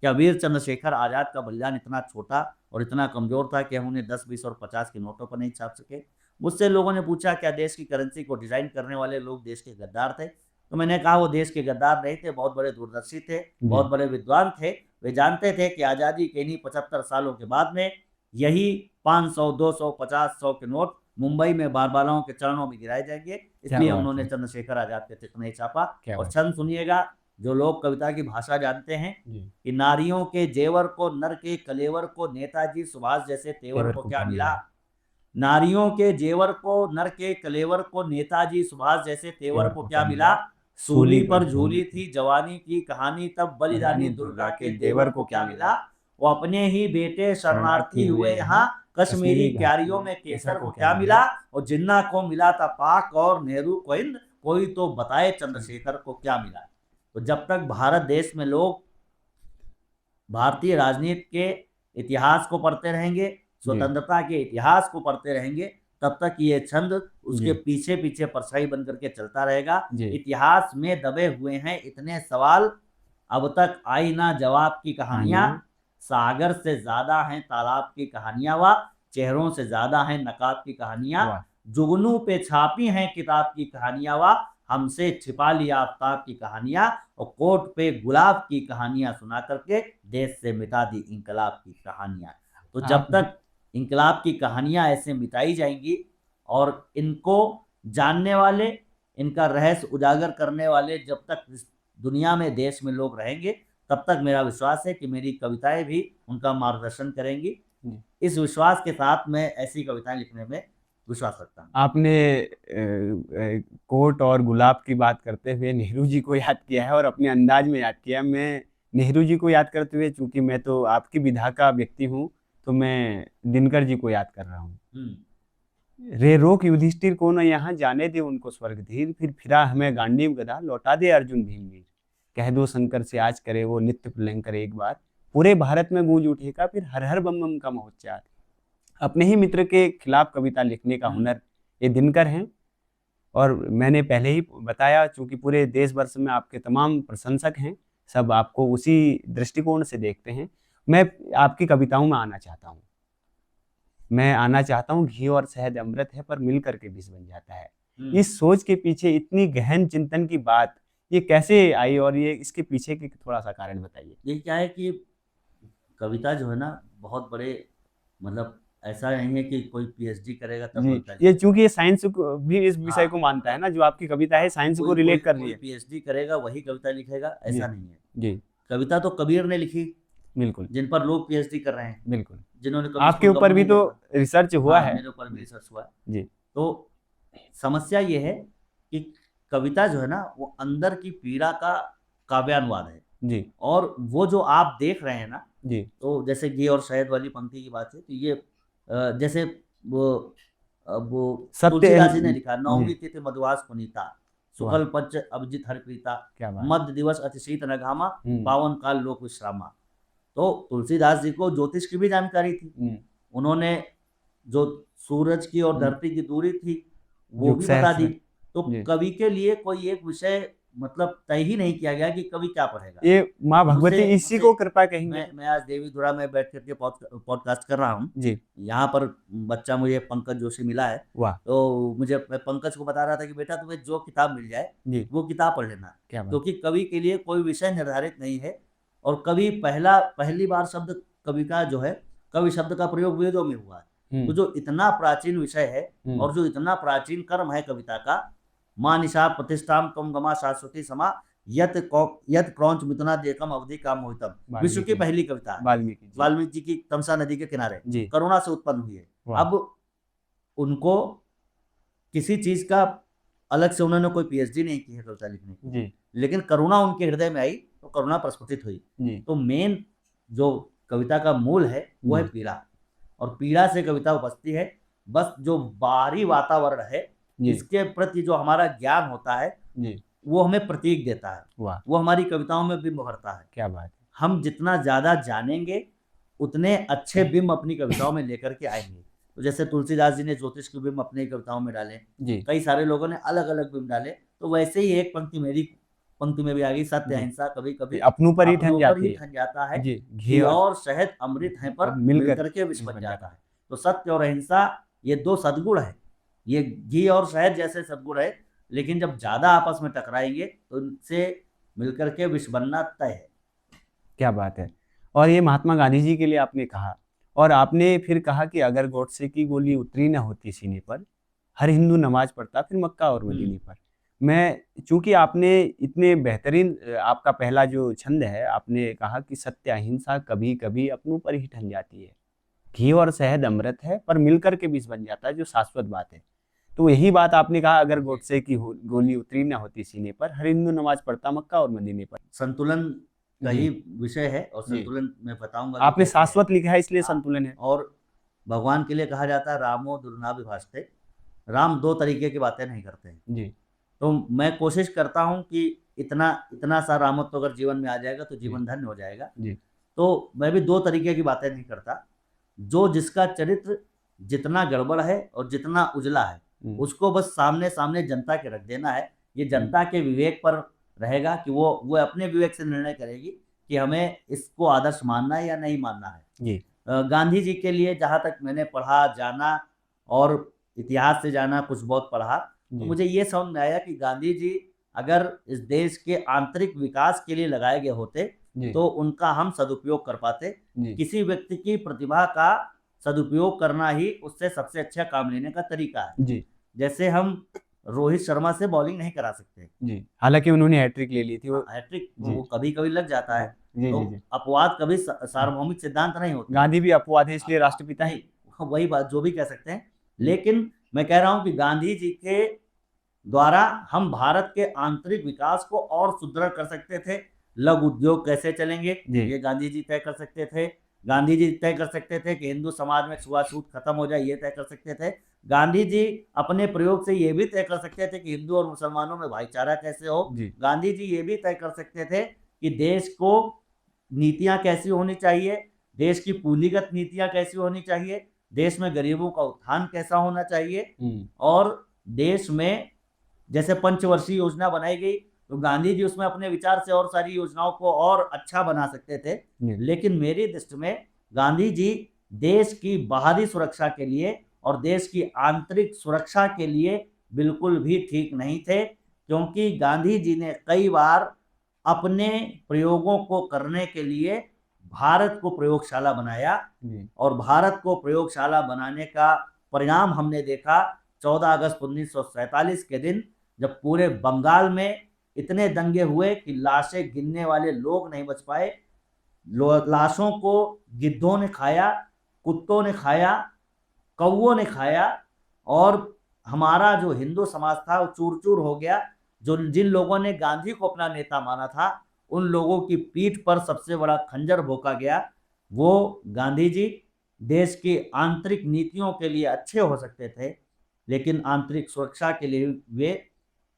क्या वीर चंद्रशेखर आज़ाद का बलिदान इतना छोटा और इतना कमज़ोर था कि हम उन्हें 10, 20 और 50 के नोटों पर नहीं छाप सके? मुझसे लोगों ने पूछा, क्या देश की करेंसी को डिज़ाइन करने वाले लोग देश के गद्दार थे? तो मैंने कहा, वो देश के गद्दार नहीं थे, बहुत बड़े दूरदर्शी थे, बहुत बड़े विद्वान थे। वे जानते थे कि आज़ादी के इन्हीं 75 सालों के बाद में यही 500, 200, 50, 100 के नोट मुंबई में बारबालाओं के चरणों में गिराए जाएंगे। इसलिए बात उन्होंने है। चंद्रशेखर आज़ाद के चित्र नहीं छापा। क्या और बात। छंद सुनिएगा, जो लोग कविता की भाषा जानते हैं, जी, कि नारियों के जेवर को, नर के कलेवर को, नेताजी सुभाष जैसे तेवर को क्या मिला? नारियों के जेवर को, नर के कलेवर को, नेताजी सुभाष जैसे तेवर को क्या मिला? सूली पर झूली थी जवानी की कहानी, तब बलिदानी दुर्गा के देवर को क्या मिला? वो अपने ही बेटे शरणार्थी हुए यहाँ, कश्मीरी क्यारियों में केसर को क्या मिला? और जिन्ना को मिला था पाक और नेहरू को हिंद, कोई तो बताए चंद्रशेखर को क्या मिला? तो जब तक भारत देश में लोग भारतीय राजनीति के इतिहास को पढ़ते रहेंगे, स्वतंत्रता के इतिहास को पढ़ते रहेंगे, तब तक ये छंद उसके पीछे पीछे परछाई बन करके चलता रहेगा। इतिहास में दबे हुए हैं इतने सवाल, अब तक आई ना जवाब की कहानियां, सागर से ज्यादा हैं तालाब की कहानियां, व चेहरों से ज्यादा हैं नकाब की कहानियां, जुगनू पे छापी हैं किताब की कहानियां, व हमसे छिपा लिया आफ्ताब की कहानियां, और कोर्ट पे गुलाब की कहानियां सुना करके देश से मिटा दी इंकलाब की कहानियां। तो जब तक इंकलाब की कहानियां ऐसे मिटाई जाएंगी और इनको जानने वाले, इनका रहस्य उजागर करने वाले जब तक इस दुनिया में, देश में लोग रहेंगे, तब तक मेरा विश्वास है कि मेरी कविताएं भी उनका मार्गदर्शन करेंगी। जी। इस विश्वास के साथ मैं ऐसी कविताएं लिखने में विश्वास रखता हूँ। आपने कोट और गुलाब की बात करते हुए नेहरू जी को याद किया है और अपने अंदाज में याद किया। मैं नेहरू जी को याद करते हुए, चूंकि मैं तो आपकी विधा का व्यक्ति हूँ, तो मैं दिनकर जी को याद कर रहा हूँ। रे रोक युधिष्ठिर को न यहाँ, जाने दे उनको स्वर्ग धीर, फिर फिरा हमें गांडीव गदा, लौटा दे अर्जुन भीमवीर। कह दो शंकर से आज करे वो नित्य प्रलंकर एक बार, पूरे भारत में गूंज उठेगा फिर हर हर बम बम का महोच्चार। अपने ही मित्र के खिलाफ कविता लिखने का हुनर ये दिनकर हैं। और मैंने पहले ही बताया, चूंकि पूरे देश वर्ष में आपके तमाम प्रशंसक हैं, सब आपको उसी दृष्टिकोण से देखते हैं। मैं आपकी कविताओं में आना चाहता हूँ। मैं आना चाहता हूँ, घी और शहद अमृत है पर मिल करके विष बन जाता है। इस सोच के पीछे इतनी गहन चिंतन की बात ये कैसे आई, और ये इसके पीछे के थोड़ा सा कारण बताइए। ये क्या है कि कविता जो है ना, बहुत बड़े, मतलब ऐसा नहीं है कि कोई पीएचडी करेगा तब जी, कविता ये चूंकि ये साइंस को भी इस विषय हाँ, को मानता है ना, जो आपकी कविता है साइंस को कोई रिलेट कर कोई रही है। पीएचडी करेगा वही कविता लिखेगा, जी, ऐसा नहीं है। जी, कविता तो कबीर ने लिखी, बिल्कुल जिन पर लोग पीएचडी कर रहे हैं, बिल्कुल। जिन्होंने कभी आपके स्कूल ऊपर भी नहीं तो देखा। रिसर्च हुआ हाँ, है। मेरे ऊपर भी रिसर्च हुआ है। जी, तो समस्या ये है कि कविता जो है ना, वो अंदर की पीड़ा का काव्यानुवाद है। जी, और वो जो आप देख रहे हैं ना, जी, तो जैसे घी और शहद वाली पंक्ति की बात है, तो ये जैसे वो सत्य। तुलसीदास जी ने लिखा, जी, नवमी तिथि मधुवास पुनीता, शुक्ल पंच अभिजित हरिप्रीता, क्या बात। मध्य दिवस अति शीत न घामा, हम्म, पावन काल लोक विश्रामा। तो तुलसीदास जी को ज्योतिष की भी जानकारी थी। उन्होंने जो सूरज की और धरती की दूरी थी वो युग भी बता दी। सहस्र। तो जी। कवि के लिए कोई एक विषय मतलब तय ही नहीं किया गया कि कवि क्या पढ़ेगा। ये माँ भगवती मुझसे- इसी मुझसे- को कृपा कहेंगे। मैं आज देवी धुरा में बैठ करके पॉडकास्ट कर रहा हूँ। जी, यहाँ पर बच्चा मुझे पंकज जोशी मिला है, वाह, तो मैं पंकज को बता रहा था कि बेटा तुम्हें जो किताब मिल जाए जी, वो किताब पढ़ लेना, क्या बात। क्योंकि कवि के लिए कोई विषय निर्धारित नहीं है। और कवि पहली बार शब्द कवि का जो है, कवि शब्द का प्रयोग वेदों में हुआ है। तो जो इतना प्राचीन विषय है और जो इतना प्राचीन कर्म है कविता का, माँ निशा प्रतिष्ठाम तुम गमा शाश्वती समा यत क्रौंच मिथुना देकम अवधि काम मोहितम, विश्व की पहली कविता है। वाल्मीकि जी की तमसा नदी के किनारे करुणा से उत्पन्न हुई है। अब उनको किसी चीज का अलग से उन्होंने कोई पीएचडी नहीं की है कविता लिखने की, लेकिन करुणा उनके हृदय में आई तो करुणा प्रस्फुटित हुई। तो मेन जो कविता का मूल है वो है पीड़ा, और पीड़ा से कविता उपजती है। बस जो बाहरी वातावरण है इसके प्रति जो हमारा ज्ञान होता है वो हमें प्रतीक देता है, वो हमारी कविताओं में बिंब भरता है। क्या बात है। हम जितना ज्यादा जानेंगे उतने अच्छे बिंब अपनी कविताओं में लेकर के आएंगे। तो जैसे तुलसीदास जी ने ज्योतिष के बिंब अपनी कविताओं में डाले, कई सारे लोगों ने अलग अलग बिंब डाले, तो वैसे ही एक पंक्ति मेरी पंक्ति में भी आ गई, सत्य अहिंसा कभी कभी अपनों पर ही ठन जाता है, घी और शहद अमृत है पर मिलकर के विष बन जाता है। तो सत्य और अहिंसा ये दो सद्गुण है, ये घी और शहद जैसे सद्गुण है, लेकिन जब ज्यादा आपस में टकराएंगे तो इनसे मिलकर के विष बनना तय है। क्या बात है। और ये महात्मा गांधी जी के लिए आपने कहा, और आपने फिर कहा कि अगर गॉडसे की गोली उतरी न होती सीने पर, हर हिंदू नमाज पढ़ता फिर मक्का और मदीने पर। मैं चूंकि आपने इतने बेहतरीन, आपका पहला जो छंद है, आपने कहा कि सत्य अहिंसा कभी कभी अपनों पर ही ठन जाती है, घी और शहद अमृत है पर मिलकर के विष बन जाता है, जो शाश्वत बात है। तो यही बात आपने कहा, अगर गॉडसे की गोली उतरी न होती सीने पर, हर हिंदू नमाज पढ़ता मक्का और मदीने पर। संतुलन का ही विषय है, और संतुलन मैं बताऊंगा। आपने शाश्वत लिखा है इसलिए संतुलन है। और भगवान के लिए कहा जाता है रामो दुर्नाभिभाषते, राम दो तरीके की बातें नहीं करते हैं जी। तो मैं कोशिश करता हूं कि इतना सा रामत्व अगर जीवन में आ जाएगा तो जीवन धन्य हो जाएगा जी। तो मैं भी दो तरीके की बातें नहीं करता। जो जिसका चरित्र जितना गड़बड़ है और जितना उजला है उसको बस सामने सामने जनता के रख देना है। ये जनता के विवेक पर रहेगा कि वो अपने विवेक से निर्णय करेगी कि हमें इसको आदर्श मानना है या नहीं मानना है जी। गांधी जी के लिए जहाँ तक मैंने पढ़ा जाना और इतिहास से जाना, कुछ बहुत पढ़ा, तो मुझे ये समझ में आया कि गांधी जी अगर इस देश के आंतरिक विकास के लिए लगाए गए होते तो उनका हम सदुपयोग कर पाते। किसी व्यक्ति की प्रतिभा का सदुपयोग करना ही उससे सबसे अच्छा काम लेने का तरीका है। जी जैसे हम रोहित शर्मा से बॉलिंग नहीं करा सकते, जी, हालांकि उन्होंने हैट्रिक ले ली थी वो। हैट्रिक जी वो कभी कभी लग जाता है, जी तो जी जी, अपवाद कभी सार्वभौमिक सिद्धांत नहीं होते। गांधी भी अपवाद है इसलिए राष्ट्रपिता है। नहीं, वही बात जो भी कह सकते हैं, लेकिन मैं कह रहा हूं कि गांधी जी के द्वारा हम भारत के आंतरिक विकास को और सुदृढ़ कर सकते थे। लघु उद्योग कैसे चलेंगे, जी ये गांधी जी तय कर सकते थे। गांधी जी तय कर सकते थे कि हिंदू समाज में छुआछूत खत्म हो जाए, ये तय कर सकते थे। गांधी जी अपने प्रयोग से ये भी तय कर सकते थे कि हिंदू और मुसलमानों में भाईचारा कैसे हो। जी गांधी जी ये भी तय कर सकते थे कि देश को नीतियां कैसी होनी चाहिए, देश की पूंजीगत नीतियां कैसी होनी चाहिए, देश में गरीबों का उत्थान कैसा होना चाहिए। और देश में जैसे पंचवर्षीय योजना बनाई गई, तो गांधी जी उसमें अपने विचार से और सारी योजनाओं को और अच्छा बना सकते थे। लेकिन मेरी दृष्टि में गांधी जी देश की बाहरी सुरक्षा के लिए और देश की आंतरिक सुरक्षा के लिए बिल्कुल भी ठीक नहीं थे, क्योंकि गांधी जी ने कई बार अपने प्रयोगों को करने के लिए भारत को प्रयोगशाला बनाया, और भारत को प्रयोगशाला बनाने का परिणाम हमने देखा 14 अगस्त 1947 के दिन, जब पूरे बंगाल में इतने दंगे हुए कि लाशें गिनने वाले लोग नहीं बच पाए। लाशों को गिद्धों ने खाया, कुत्तों ने खाया, कौवों ने खाया, और हमारा जो हिंदू समाज था वो चूर चूर हो गया। जिन लोगों ने गांधी को अपना नेता माना था, उन लोगों की पीठ पर सबसे बड़ा खंजर भोंका गया। वो गांधी जी देश की आंतरिक नीतियों के लिए अच्छे हो सकते थे, लेकिन आंतरिक सुरक्षा के लिए वे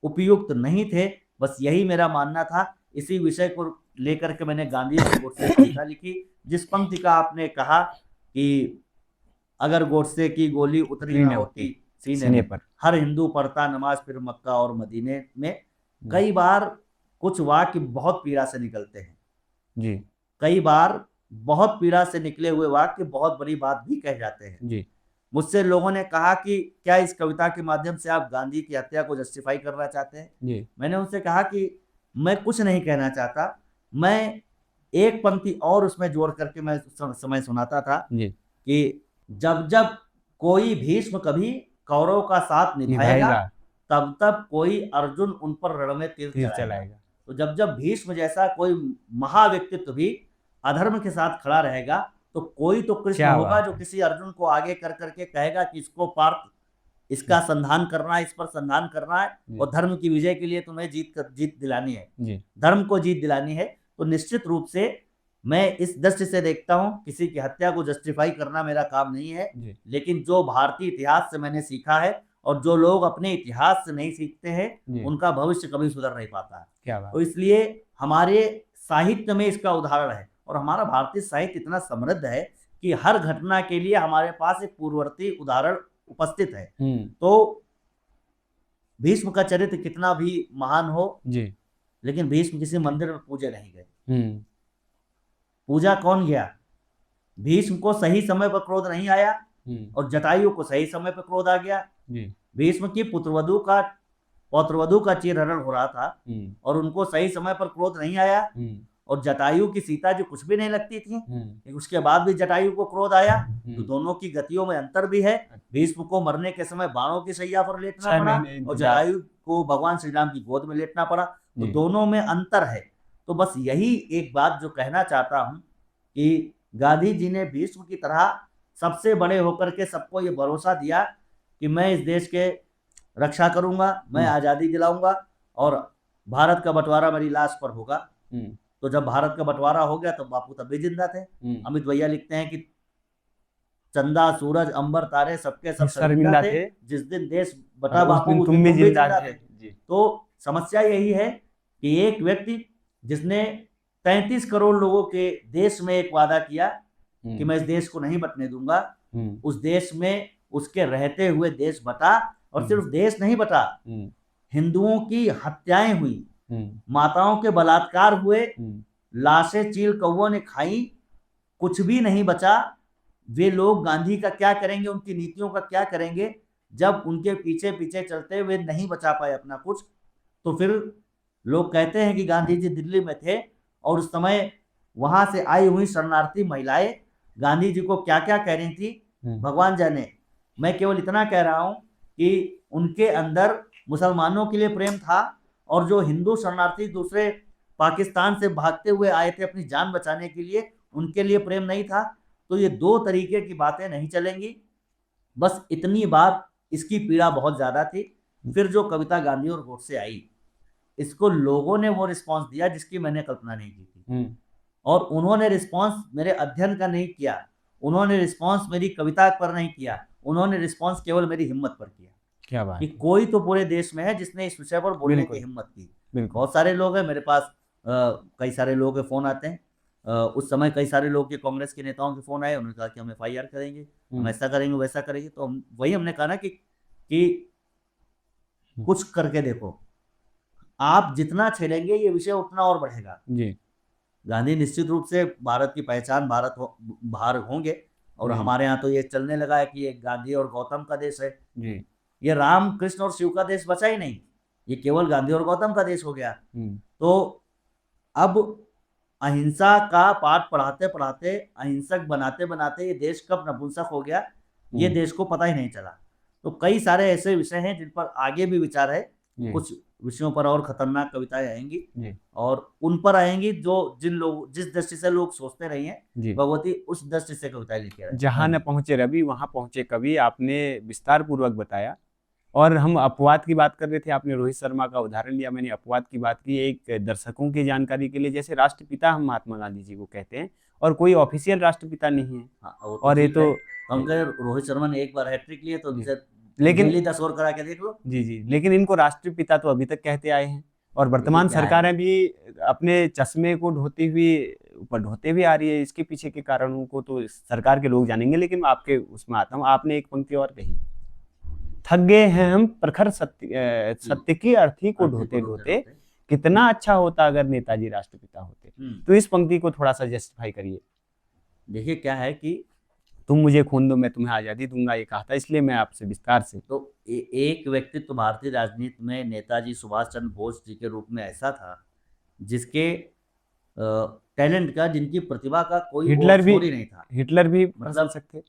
उपयुक्त नहीं थे। बस यही मेरा मानना था। इसी विषय को लेकर के मैंने गांधी जी गोडसे की कविता लिखी, जिस पंक्ति का आपने कहा कि अगर गोडसे की गोली उतरी न होती सीने पर, हर हिंदू पढ़ता नमाज फिर मक्का और मदीने में। कई बार कुछ वाक्य बहुत पीड़ा से निकलते हैं जी, कई बार बहुत पीड़ा से निकले हुए वाक्य बहुत बड़ी बात भी कह जाते हैं जी। मुझसे लोगों ने कहा कि क्या इस कविता के माध्यम से आप गांधी की हत्या को जस्टिफाई करना चाहते हैं? जी मैंने उनसे कहा कि मैं कुछ नहीं कहना चाहता, मैं एक पंक्ति और उसमें जोड़ करके मैं समय सुनाता था जी कि जब जब कोई भीष्म कभी कौरव का साथ निभाएगा, तब तब कोई अर्जुन उन पर रण में तीर चलाएगा। तो जब जब भीष्म जैसा कोई महाव्यक्तित्व भी अधर्म के साथ खड़ा रहेगा, तो कोई तो कृष्ण होगा जो किसी अर्जुन को आगे कर करके कहेगा कि इसको पार्थ, इसका संधान करना है, इस पर संधान करना है, और धर्म की विजय के लिए तुम्हें जीत दिलानी है, धर्म को जीत दिलानी है। तो निश्चित रूप से मैं इस दृष्टि से देखता हूं, किसी की हत्या को जस्टिफाई करना मेरा काम नहीं है, लेकिन जो भारतीय इतिहास से मैंने सीखा है, और जो लोग अपने इतिहास से नहीं सीखते हैं, उनका भविष्य कभी सुधर नहीं पाता है। तो इसलिए हमारे साहित्य में इसका उदाहरण है, और हमारा भारतीय साहित्य इतना समृद्ध है कि हर घटना के लिए हमारे पास एक पूर्ववर्ती उदाहरण उपस्थित है। तो भीष्म का चरित्र कितना भी महान हो, लेकिन भीष्म किसी मंदिर में पूजे नहीं गए। पूजा कौन गया? भीष्म को सही समय पर क्रोध नहीं आया, और जटायु को सही समय पर क्रोध आ गया। भीष्म की पौत्रवधु का चीरहरण हो रहा था, और उनको सही समय पर क्रोध नहीं आया, और जटायु की सीता जो कुछ भी नहीं लगती थी, उसके बाद भी जटायु को क्रोध आया। तो दोनों की गतियों में अंतर भी है। भीष्म को मरने के समय बाणों की शैया पर लेटना पड़ा, और जटायु को भगवान श्री राम की गोद में लेटना पड़ा। तो दोनों में अंतर है। तो बस यही एक बात जो कहना चाहता हूं कि गांधी जी ने भीष्म की तरह सबसे बड़े होकर के सबको ये भरोसा दिया कि मैं इस देश के रक्षा करूंगा, मैं आजादी दिलाऊंगा, और भारत का बंटवारा मेरी लाश पर होगा। तो जब भारत का बंटवारा हो गया तो बापू तब भी जिंदा थे। अमित भैया लिखते हैं कि चंदा सूरज अंबर तारे सबके सब शर्मिंदा थे, जिस दिन देश बटा बापू तुम भी जिंदा थे। तो समस्या यही है कि एक व्यक्ति जिसने 33 करोड़ लोगों के देश में एक वादा किया कि मैं इस देश को नहीं बटने दूंगा, उस देश में उसके रहते हुए देश बटा, और सिर्फ देश नहीं बटा, हिंदुओं की हत्याएं हुई, माताओं के बलात्कार हुए, लाशें चील कौवों ने खाई, कुछ भी नहीं बचा। वे लोग गांधी का क्या करेंगे, उनकी नीतियों का क्या करेंगे, जब उनके पीछे पीछे चलते हुए नहीं बचा पाए अपना कुछ। तो फिर लोग कहते हैं कि गांधी जी दिल्ली में थे, और उस समय वहां से आई हुई शरणार्थी महिलाएं गांधी जी को क्या क्या कह रही थी भगवान जाने। मैं केवल इतना कह रहा हूं कि उनके अंदर मुसलमानों के लिए प्रेम था, और जो हिंदू शरणार्थी दूसरे पाकिस्तान से भागते हुए आए थे अपनी जान बचाने के लिए, उनके लिए प्रेम नहीं था। तो ये दो तरीके की बातें नहीं चलेंगी। बस इतनी बात, इसकी पीड़ा बहुत ज्यादा थी। फिर जो कविता गांधी और गोडसे आई, इसको लोगों ने वो रिस्पांस दिया जिसकी मैंने कल्पना नहीं की थी। और उन्होंने रिस्पांस मेरे अध्ययन का नहीं किया, उन्होंने रिस्पांस मेरी कविता पर नहीं किया, उन्होंने रिस्पांस केवल मेरी हिम्मत पर किया। क्या बात कि है। कोई तो पूरे देश में है जिसने इस विषय पर बोलने की हिम्मत की। बहुत सारे लोग हैं मेरे पास, कई सारे लोगों के फोन आते हैं। उस समय कई सारे लोग के कांग्रेस के नेताओं के फोन आए, उन्होंने कहा कि हम FIR करेंगे, हम ऐसा करेंगे, वैसा करेंगे। तो हमने कहा ना कि कुछ करके देखो, आप जितना छेड़ेंगे ये विषय उतना और बढ़ेगा जी। गांधी निश्चित रूप से भारत की पहचान, बाहर होंगे, और हमारे यहाँ तो ये चलने लगा है कि ये गांधी और गौतम का देश है जी। ये राम कृष्ण और शिव का देश बचा ही नहीं, ये केवल गांधी और गौतम का देश हो गया। तो अब अहिंसा का पाठ पढ़ाते पढ़ाते, अहिंसक बनाते बनाते ये देश कब नपुंसक हो गया, ये देश को पता ही नहीं चला। तो कई सारे ऐसे विषय हैं जिन पर आगे भी विचार है। कुछ विषयों पर और खतरनाक कविताएं आएंगी, और उन पर आएंगी जिस दृष्टि से लोग सोचते रहे हैं, भगवती उस दृष्टि से कविताएं लिखे रहे। जहां न पहुंचे रवि वहां पहुंचे कवि, आपने विस्तार पूर्वक बताया। और हम अपवाद की बात कर रहे थे, आपने रोहित शर्मा का उदाहरण लिया, मैंने अपवाद की बात की। एक दर्शकों की जानकारी के लिए, जैसे राष्ट्रपिता हम महात्मा गांधी जी को कहते हैं, और कोई ऑफिशियल राष्ट्रपिता नहीं है। और ये तो रोहित शर्मा ने एक बार हैट्रिक लिए, तो लेकिन 10 ओवर करा के देख लो जी। लेकिन इनको राष्ट्रपिता तो अभी तक कहते आए हैं, और वर्तमान सरकारें भी अपने चश्मे को ढोते हुए आ रही है। इसके पीछे के कारणों को तो सरकार के लोग जानेंगे, लेकिन आपके उसमें आता हूँ। आपने एक पंक्ति और कही, थक गए हैं हम प्रखर सत्य की अर्थी को ढोते ढोते, कितना अच्छा होता अगर नेताजी राष्ट्रपिता होते। तो इस पंक्ति को थोड़ा सा जस्टिफाई करिए। देखिए क्या है कि तुम मुझे खून दो मैं तुम्हें आजादी दूंगा, ये कहा था, इसलिए मैं आपसे विस्तार से। तो एक व्यक्तित्व भारतीय राजनीति में नेताजी सुभाष चंद्र बोस जी के रूप में ऐसा था जिसके टैलेंट का, जिनकी प्रतिभा का कोई हिटलर भी नहीं था। हिटलर भी मतलब सकते,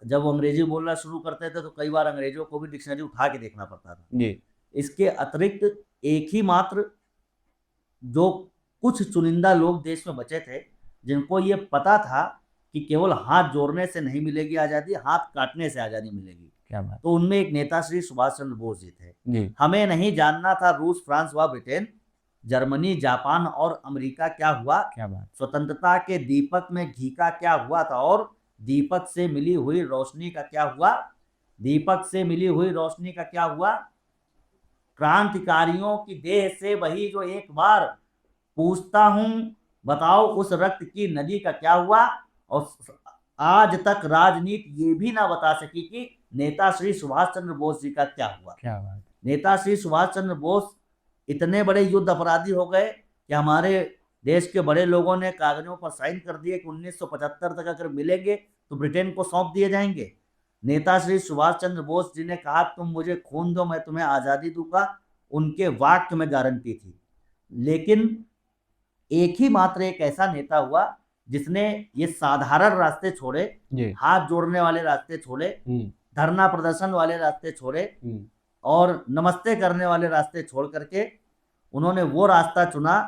जब वो अंग्रेजी बोलना शुरू करते थे तो कई बार अंग्रेजों को भी डिक्शनरी उठा के देखना पड़ता था जी। इसके अतिरिक्त एक ही मात्र जो कुछ चुनिंदा लोग देश में बचे थे जिनको ये पता था कि केवल हाथ जोड़ने से नहीं मिलेगी आजादी, हाथ काटने से आजादी मिलेगी। क्या बात। तो उनमें एक नेता श्री सुभाष चंद्र बोस जी थे। हमें नहीं जानना था रूस, फ्रांस व ब्रिटेन, जर्मनी, जापान और अमेरिका क्या हुआ। क्या बात। स्वतंत्रता के दीपक में घी का क्या हुआ था, और दीपक से मिली हुई रोशनी का क्या हुआ, दीपक से मिली हुई रोशनी का क्या हुआ। क्रांतिकारियों की देह से वही जो एक बार पूछता हूं, बताओ उस रक्त की नदी का क्या हुआ। और आज तक राजनीति ये भी ना बता सकी कि नेता श्री सुभाष चंद्र बोस जी का क्या हुआ। क्या बात। नेता श्री सुभाष चंद्र बोस इतने बड़े युद्ध अपराधी हो गए कि हमारे देश के बड़े लोगों ने कागजों पर साइन कर दिए कि 1975 तक अगर मिलेंगे तो ब्रिटेन को सौंप दिए जाएंगे। नेता श्री सुभाष चंद्र बोस जी ने कहा तुम मुझे खून दो मैं तुम्हें आजादी दूंगा, उनके वाक्य में गारंटी थी। लेकिन एक ही मात्र एक ऐसा नेता हुआ जिसने ये साधारण रास्ते छोड़े, हाथ जोड़ने वाले रास्ते छोड़े, धरना प्रदर्शन वाले रास्ते छोड़े, और नमस्ते करने वाले रास्ते छोड़ करके उन्होंने वो रास्ता चुना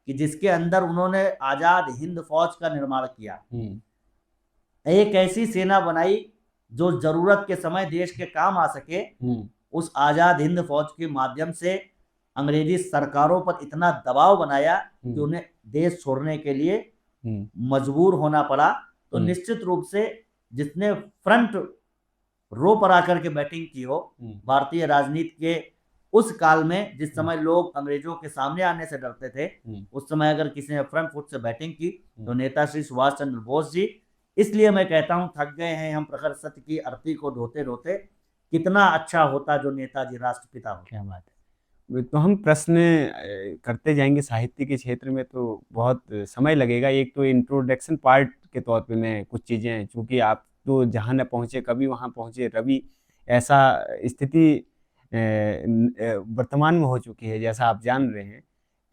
कि जिसके अंदर उन्होंने आजाद हिंद फौज का निर्माण किया। एक ऐसी सेना बनाई जो जरूरत के समय देश के काम आ सके। उस आजाद हिंद फौज के माध्यम से अंग्रेजी सरकारों पर इतना दबाव बनाया कि उन्हें देश छोड़ने के लिए मजबूर होना पड़ा। तो निश्चित रूप से जिसने फ्रंट रो पर आकर के बैटिंग की हो भारतीय राजनीति के उस काल में, जिस समय लोग अंग्रेजों के सामने आने से डरते थे, उस समय अगर किसी ने फ्रंट फुट से बैटिंग की तो नेता श्री सुभाष चंद्र बोस जी। इसलिए मैं कहता हूं थक गए हैं हम प्रखर सत्य की अर्थी को ढोते ढोते, कितना अच्छा होता जो नेताजी राष्ट्रपिता हो। क्या बात है। तो हम प्रश्न करते जाएंगे साहित्य के क्षेत्र में, तो बहुत समय लगेगा। एक तो इंट्रोडक्शन पार्ट के तौर पे मैं कुछ चीज़ें, चूँकि आप तो जहाँ न पहुँचे कभी वहाँ पहुँचे रवि, ऐसा स्थिति वर्तमान में हो चुकी है। जैसा आप जान रहे हैं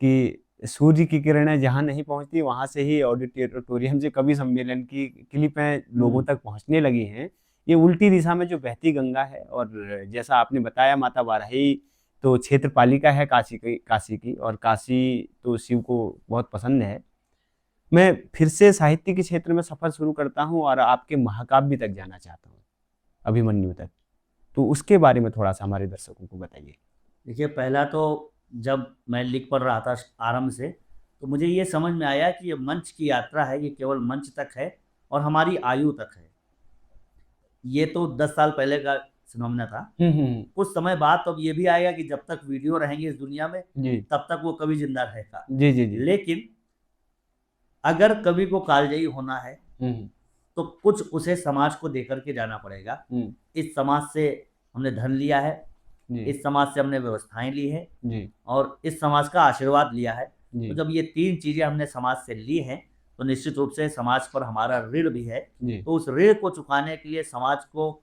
कि सूर्य की किरणें जहाँ नहीं पहुँचती वहाँ से ही ऑडिटोरियम से कवि सम्मेलन की क्लिपें लोगों तक पहुँचने लगी हैं। ये उल्टी दिशा में जो बहती गंगा है, और जैसा आपने बताया माता वाराही तो क्षेत्रपालिका है काशी की, और काशी तो शिव को बहुत पसंद है। मैं फिर से साहित्य के क्षेत्र में सफर शुरू करता हूँ और आपके महाकाव्य तक जाना चाहता हूँ, अभिमन्यु तक। तो उसके बारे में थोड़ा सा हमारे दर्शकों को बताइए। देखिए, पहला तो जब मैं लिख पढ़ रहा था आरंभ से, तो मुझे ये समझ में आया कि ये मंच की यात्रा है, ये केवल मंच तक है और हमारी आयु तक है। ये तो 10 साल पहले का फिनोमेना था। कुछ समय बाद तो अब ये भी आएगा कि जब तक वीडियो रहेंगे इस दुनिया में, जी तब तक वो कवि जिंदा रहेगा। जी जी जी। लेकिन अगर कवि को कालजयी होना है तो कुछ उसे समाज को देकर के जाना पड़ेगा। इस समाज से हमने धन लिया है, जी इस समाज से हमने व्यवस्थाएं ली है जी और इस समाज का आशीर्वाद लिया है। जी तो जब ये 3 चीजें हमने समाज से ली हैं, तो निश्चित रूप से समाज पर हमारा ऋण भी है। जी तो उस ऋण को चुकाने के लिए समाज को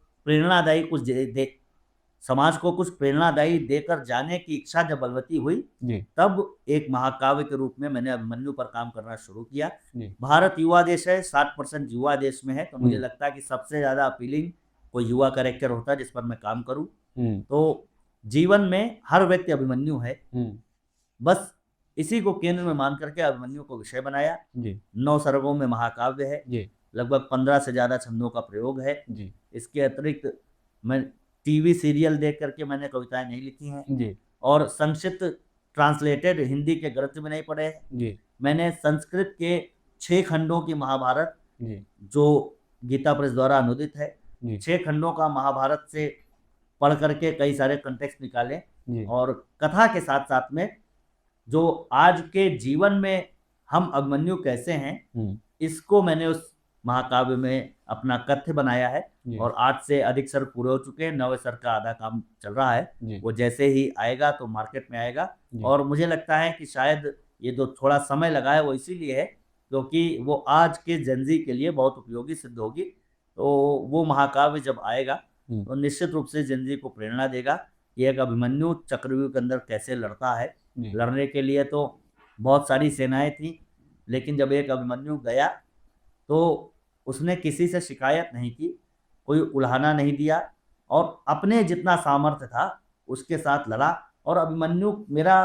प्रेरणादायी देकर जाने की इच्छा जब बलवती हुई, जी तब एक महाकाव्य के रूप में मैंने अभिमन्यु पर काम करना शुरू किया। जी भारत युवा देश है, 60% युवा देश में है, तो मुझे लगता है कि सबसे ज्यादा अपीलिंग कोई युवा कैरेक्टर होता है जिस पर मैं काम करूं। तो जीवन में हर व्यक्ति अभिमन्यु है, बस इसी को केंद्र में मान करके अभिमन्यु को विषय बनाया। जी 9 सर्गों में महाकाव्य है, जी लगभग 15 से ज्यादा छंदों का प्रयोग है। जी इसके अतिरिक्त मैं टीवी सीरियल देख करके मैंने कविताएं नहीं लिखी हैं, जी और संक्षिप्त ट्रांसलेटेड हिंदी के ग्रंथ भी नहीं पढ़े हैं। जी मैंने संस्कृत के 6 खंडों की महाभारत, जी जो गीता प्रेस द्वारा अनुदित है, जी 6 खंडों का महाभारत से पढ़ करके कई सारे कंटेक्स्ट निकाले, जी और कथा के साथ साथ में जो आज के जीवन में हम अभिमन्यु कैसे हैं, इसको मैंने उस महाकाव्य में अपना कथ्य बनाया है। जी और 8 से अधिक सर्ग पूरे हो चुके हैं, 9वें सर्ग का आधा काम चल रहा है। जी वो जैसे ही आएगा तो मार्केट में आएगा। जी। और मुझे लगता है कि शायद ये जो थोड़ा समय लगा है वो इसीलिए है क्योंकि वो आज के जेनजी के लिए बहुत उपयोगी सिद्ध होगी। तो वो महाकाव्य जब आएगा तो निश्चित रूप से जेनजी को प्रेरणा देगा कि एक अभिमन्यु चक्रव्यूह के अंदर कैसे लड़ता है। जी। लड़ने के लिए तो बहुत सारी सेनाएं थी, लेकिन जब एक अभिमन्यु गया तो उसने किसी से शिकायत नहीं की, कोई उल्हाना नहीं दिया, और अपने जितना सामर्थ्य था उसके साथ लड़ा। और अभिमन्यु मेरा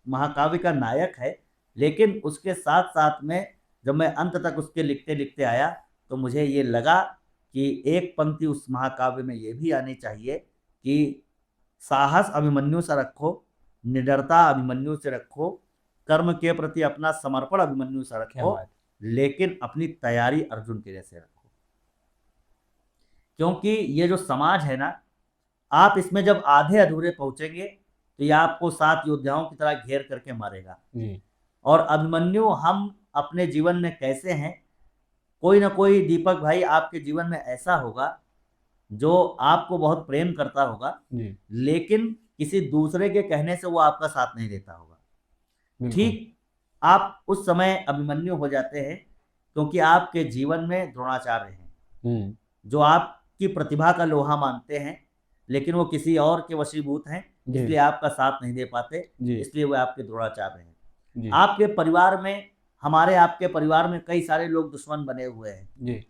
महाकाव्य का नायक है, लेकिन उसके साथ साथ में जब मैं अंत तक उसके लिखते लिखते आया तो मुझे ये लगा कि एक पंक्ति उस महाकाव्य में ये भी आनी चाहिए कि साहस अभिमन्यु से रखो, निडरता अभिमन्यु से रखो, कर्म के प्रति अपना समर्पण अभिमन्यु से रखो, लेकिन अपनी तैयारी अर्जुन के जैसे रखो। क्योंकि ये जो समाज है ना, आप इसमें जब आधे अधूरे पहुंचेंगे तो ये आपको 7 योद्धाओं की तरह घेर करके मारेगा। और अभिमन्यु हम अपने जीवन में कैसे हैं, कोई ना कोई दीपक भाई आपके जीवन में ऐसा होगा जो आपको बहुत प्रेम करता होगा, लेकिन किसी दूसरे के कहने से वो आपका साथ नहीं देता होगा। ठीक आप उस समय अभिमन्यु हो जाते हैं क्योंकि आपके जीवन में द्रोणाचार्य हैं, जो आपकी प्रतिभा का लोहा मानते हैं, लेकिन वो किसी और के वशीभूत हैं, इसलिए आपका साथ नहीं दे पाते, इसलिए वो आपके द्रोणाचार्य हैं। आपके परिवार में, हमारे आपके परिवार में कई सारे लोग दुश्मन बने हुए हैं।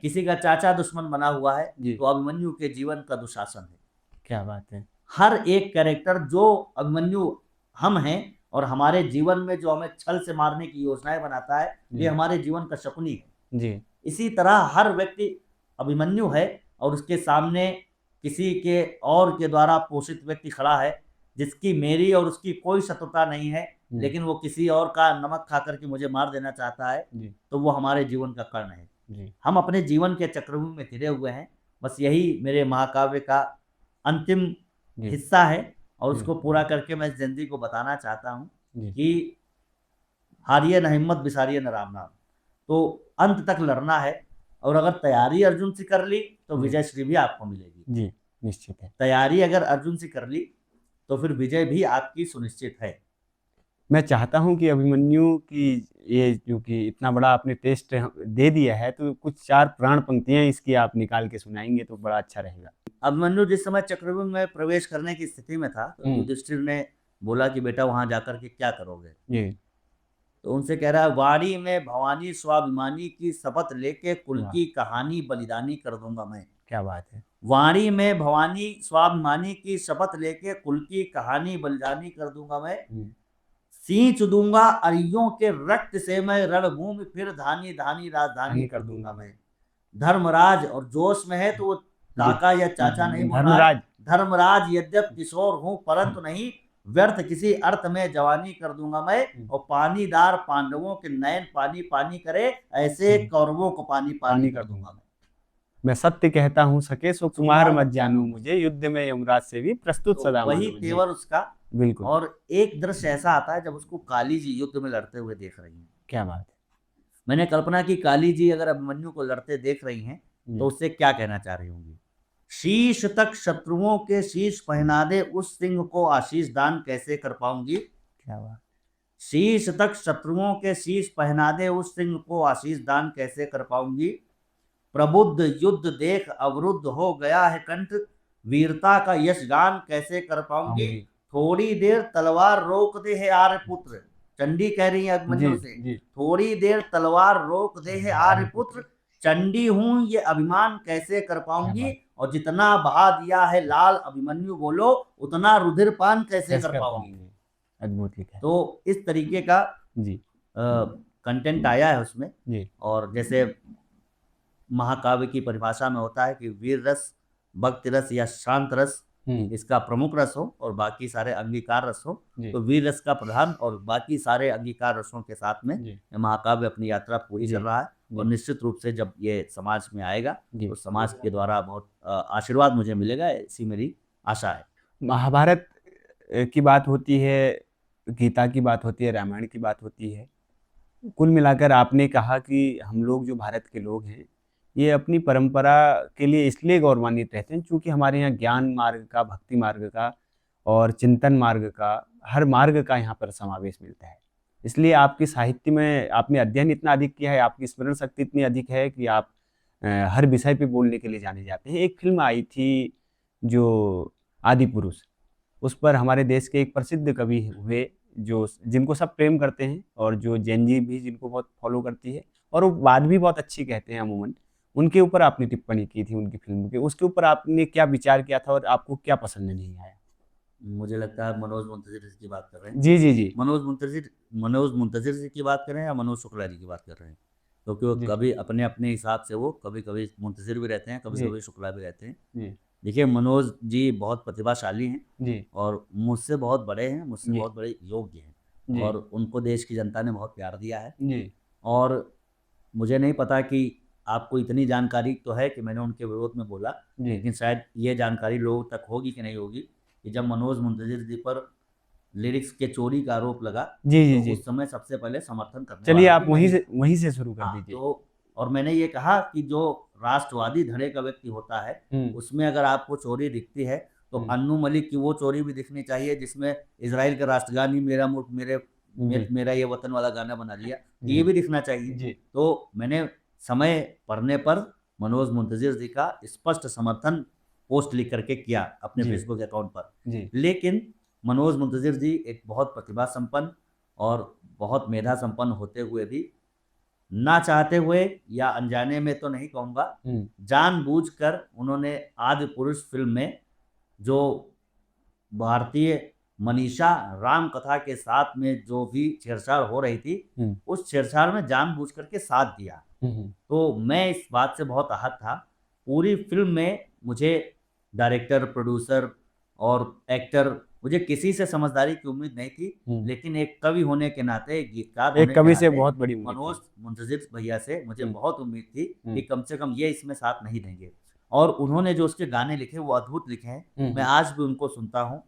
किसी का चाचा दुश्मन बना हुआ है, तो अभिमन्यु के जीवन का दुशासन है। क्या बात है। हर एक कैरेक्टर जो अभिमन्यु हम हैं और हमारे जीवन में जो हमें छल से मारने की योजनाएं बनाता है, ये हमारे जीवन का शकुनी है। इसी तरह हर व्यक्ति अभिमन्यु है और उसके सामने किसी के और के द्वारा पोषित व्यक्ति खड़ा है जिसकी मेरी और उसकी कोई शत्रुता नहीं है, लेकिन वो किसी और का नमक खा करके मुझे मार देना चाहता है, तो वो हमारे जीवन का कर्ण है। हम अपने जीवन के चक्रव्यूह में घिरे हुए हैं। बस यही मेरे महाकाव्य का अंतिम हिस्सा है, और उसको पूरा करके मैं जिंदगी को बताना चाहता हूँ कि हारिए न हिम्मत, बिसारिए न राम नाम। तो अंत तक लड़ना है, और अगर तैयारी अर्जुन से कर ली तो विजय श्री भी आपको मिलेगी। जी निश्चित है। तैयारी अगर अर्जुन से कर ली तो फिर विजय भी आपकी सुनिश्चित है। मैं चाहता हूं कि अभिमन्यु की ये जो कि इतना बड़ा आपने टेस्ट दे दिया है, तो कुछ 4 प्राण पंक्तियां इसकी आप निकाल के सुनाएंगे तो बड़ा अच्छा रहेगा। अभिमन्यु जिस समय चक्रव्यूह में प्रवेश करने की स्थिति में था, तो युधिष्ठिर ने बोला कि बेटा वहां जाकर के क्या करोगे। तो उनसे कह रहा है, वाणी में भवानी स्वाभिमानी की शपथ लेके कुल की कहानी बलिदानी कर दूंगा मैं। क्या बात है। वाणी में भवानी स्वाभिमानी की शपथ लेके कुल की कहानी बलिदानी कर दूंगा मैं। सींच दूंगा अरियों के रक्त से मैं रणभूमि, फिर धानी धानी राजधानी कर दूंगा मैं। धर्मराज और जोश में है तो वो काका या चाचा नहीं बोल रहा है। धर्मराज यद्यप किशोर हूं परंतु नहीं, व्यर्थ किसी अर्थ में जवानी कर दूंगा मैं। और पानीदार पांडवों के नयन पानी पानी करे, ऐसे कौरवों को पानी पानी कर दूंगा मैं सत्य कहता हूँ सके सो कुमार मत जानू, मुझे युद्ध में यमराज से भी प्रस्तुत तो सदा वही मानो। तेवर उसका। बिल्कुल। और एक दृश्य ऐसा आता है जब उसको काली जी युद्ध में लड़ते हुए देख रही हैं। क्या बात है। मैंने कल्पना की काली जी अगर अभिमन्यु को लड़ते देख रही हैं तो उससे क्या कहना चाह रही होंगी। शीश तक शत्रुओं के शीश पहना दे, उस सिंह को आशीष दान कैसे कर पाऊंगी। क्या बात। शीश तक शत्रुओं के शीश पहना दे, उस सिंह को आशीष दान कैसे कर पाऊंगी। प्रबुद्ध युद्ध देख अवरुद्ध हो गया है कंठ, वीरता का यश गान कैसे कर पाऊंगी। थोड़ी देर तलवार रोक दे है आर्यपुत्र, चंडी कह रही है अभिमन्यु से, थोड़ी देर तलवार रोक दे है आर्यपुत्र, चंडी हूं ये अभिमान कैसे कर पाऊंगी। और जितना बहा दिया है लाल अभिमन्यु बोलो, उतना रुधिर पान कैसे कर पाऊंगी। अद्भुत लिखा है। तो इस तरीके का जी कंटेंट आया है उसमें जी। और जैसे महाकाव्य की परिभाषा में होता है कि वीर रस, भक्ति रस या शांत रस इसका प्रमुख रस हो और बाकी सारे अंगीकार रस हो, तो वीर रस का प्रधान और बाकी सारे अंगीकार रसों के साथ में महाकाव्य अपनी यात्रा पूरी कर रहा है। और निश्चित रूप से जब ये समाज में आएगा तो समाज के द्वारा बहुत आशीर्वाद मुझे मिलेगा, ऐसी मेरी आशा है। महाभारत की बात होती है, गीता की बात होती है, रामायण की बात होती है, कुल मिलाकर आपने कहा कि हम लोग जो भारत के लोग हैं ये अपनी परंपरा के लिए इसलिए गौरवान्वित रहते हैं क्योंकि हमारे यहाँ ज्ञान मार्ग का, भक्ति मार्ग का और चिंतन मार्ग का, हर मार्ग का यहाँ पर समावेश मिलता है। इसलिए आपकी साहित्य में आपने अध्ययन इतना अधिक किया है, आपकी स्मरण शक्ति इतनी अधिक है कि आप हर विषय पे बोलने के लिए जाने जाते हैं। एक फिल्म आई थी जो आदि पुरुष, उस पर हमारे देश के एक प्रसिद्ध कवि हुए जो जिनको सब प्रेम करते हैं और जो जैन जी भी जिनको बहुत फॉलो करती है और वो बात भी बहुत अच्छी कहते हैं अमूमन, उनके ऊपर आपने टिप्पणी की थी उनकी फिल्म के, उसके ऊपर आपने क्या विचार किया था और आपको क्या पसंद नहीं आया। मुझे लगता है मनोज मुंतजिर की बात कर रहे हैं। जी जी जी। मनोज मुंतजिर जी की बात कर रहे हैं या मनोज शुक्ला जी की बात कर रहे हैं, क्योंकि वो कभी अपने अपने हिसाब से वो कभी कभी मुंतजिर भी रहते हैं, कभी कभी शुक्ला भी रहते हैं। देखिए मनोज जी बहुत प्रतिभाशाली हैं जी, और मुझसे बहुत बड़े हैं, मुझसे बहुत बड़े योग्य हैं और उनको देश की जनता ने बहुत प्यार दिया है जी। और मुझे नहीं पता कि आपको इतनी जानकारी तो है कि मैंने उनके विरोध में बोला, लेकिन शायद ये जानकारी लोगों तक होगी कि नहीं होगी कि जब मनोज मुंतजिर जी पर लिरिक्स के चोरी का आरोप लगा जी जी तो जी, उस समय सबसे पहले समर्थन करने, चलिए आप वहीं से शुरू कर दीजिए। तो और मैंने ये कहा कि जो राष्ट्रवादी धड़े का व्यक्ति होता है उसमें अगर आपको चोरी दिखती है तो अन्नू मलिक की वो चोरी भी दिखनी चाहिए जिसमें इजराइल का राष्ट्रगान ही मेरा मुल्क मेरा ये वतन वाला गाना बना लिया, ये भी दिखना चाहिए। तो मैंने समय पढ़ने पर मनोज मुंतजिर जी का स्पष्ट समर्थन पोस्ट लिख करके किया अपने फेसबुक अकाउंट पर। लेकिन मनोज मुंतजिर जी एक बहुत प्रतिभा संपन्न और बहुत मेधा संपन्न होते हुए भी ना चाहते हुए या अनजाने में तो नहीं कहूँगा, जानबूझकर उन्होंने आदि पुरुष फिल्म में जो भारतीय मनीषा राम कथा के साथ में जो भी छेड़छाड़ हो रही थी उस छेड़छाड़ में जानबूझ करके साथ दिया। तो मैं इस बात से बहुत आहत था। पूरी फिल्म में मुझे डायरेक्टर, प्रोड्यूसर और एक्टर, मुझे किसी से समझदारी की उम्मीद नहीं थी, लेकिन एक कवि होने के नाते, गीतकार एक कवि से बहुत बड़ी मनोज मुंतजिर भैया से मुझे बहुत उम्मीद थी कि कम से कम ये इसमें साथ नहीं देंगे। और उन्होंने जो उसके गाने लिखे वो अद्भुत लिखे हैं, मैं आज भी उनको सुनता हूँ।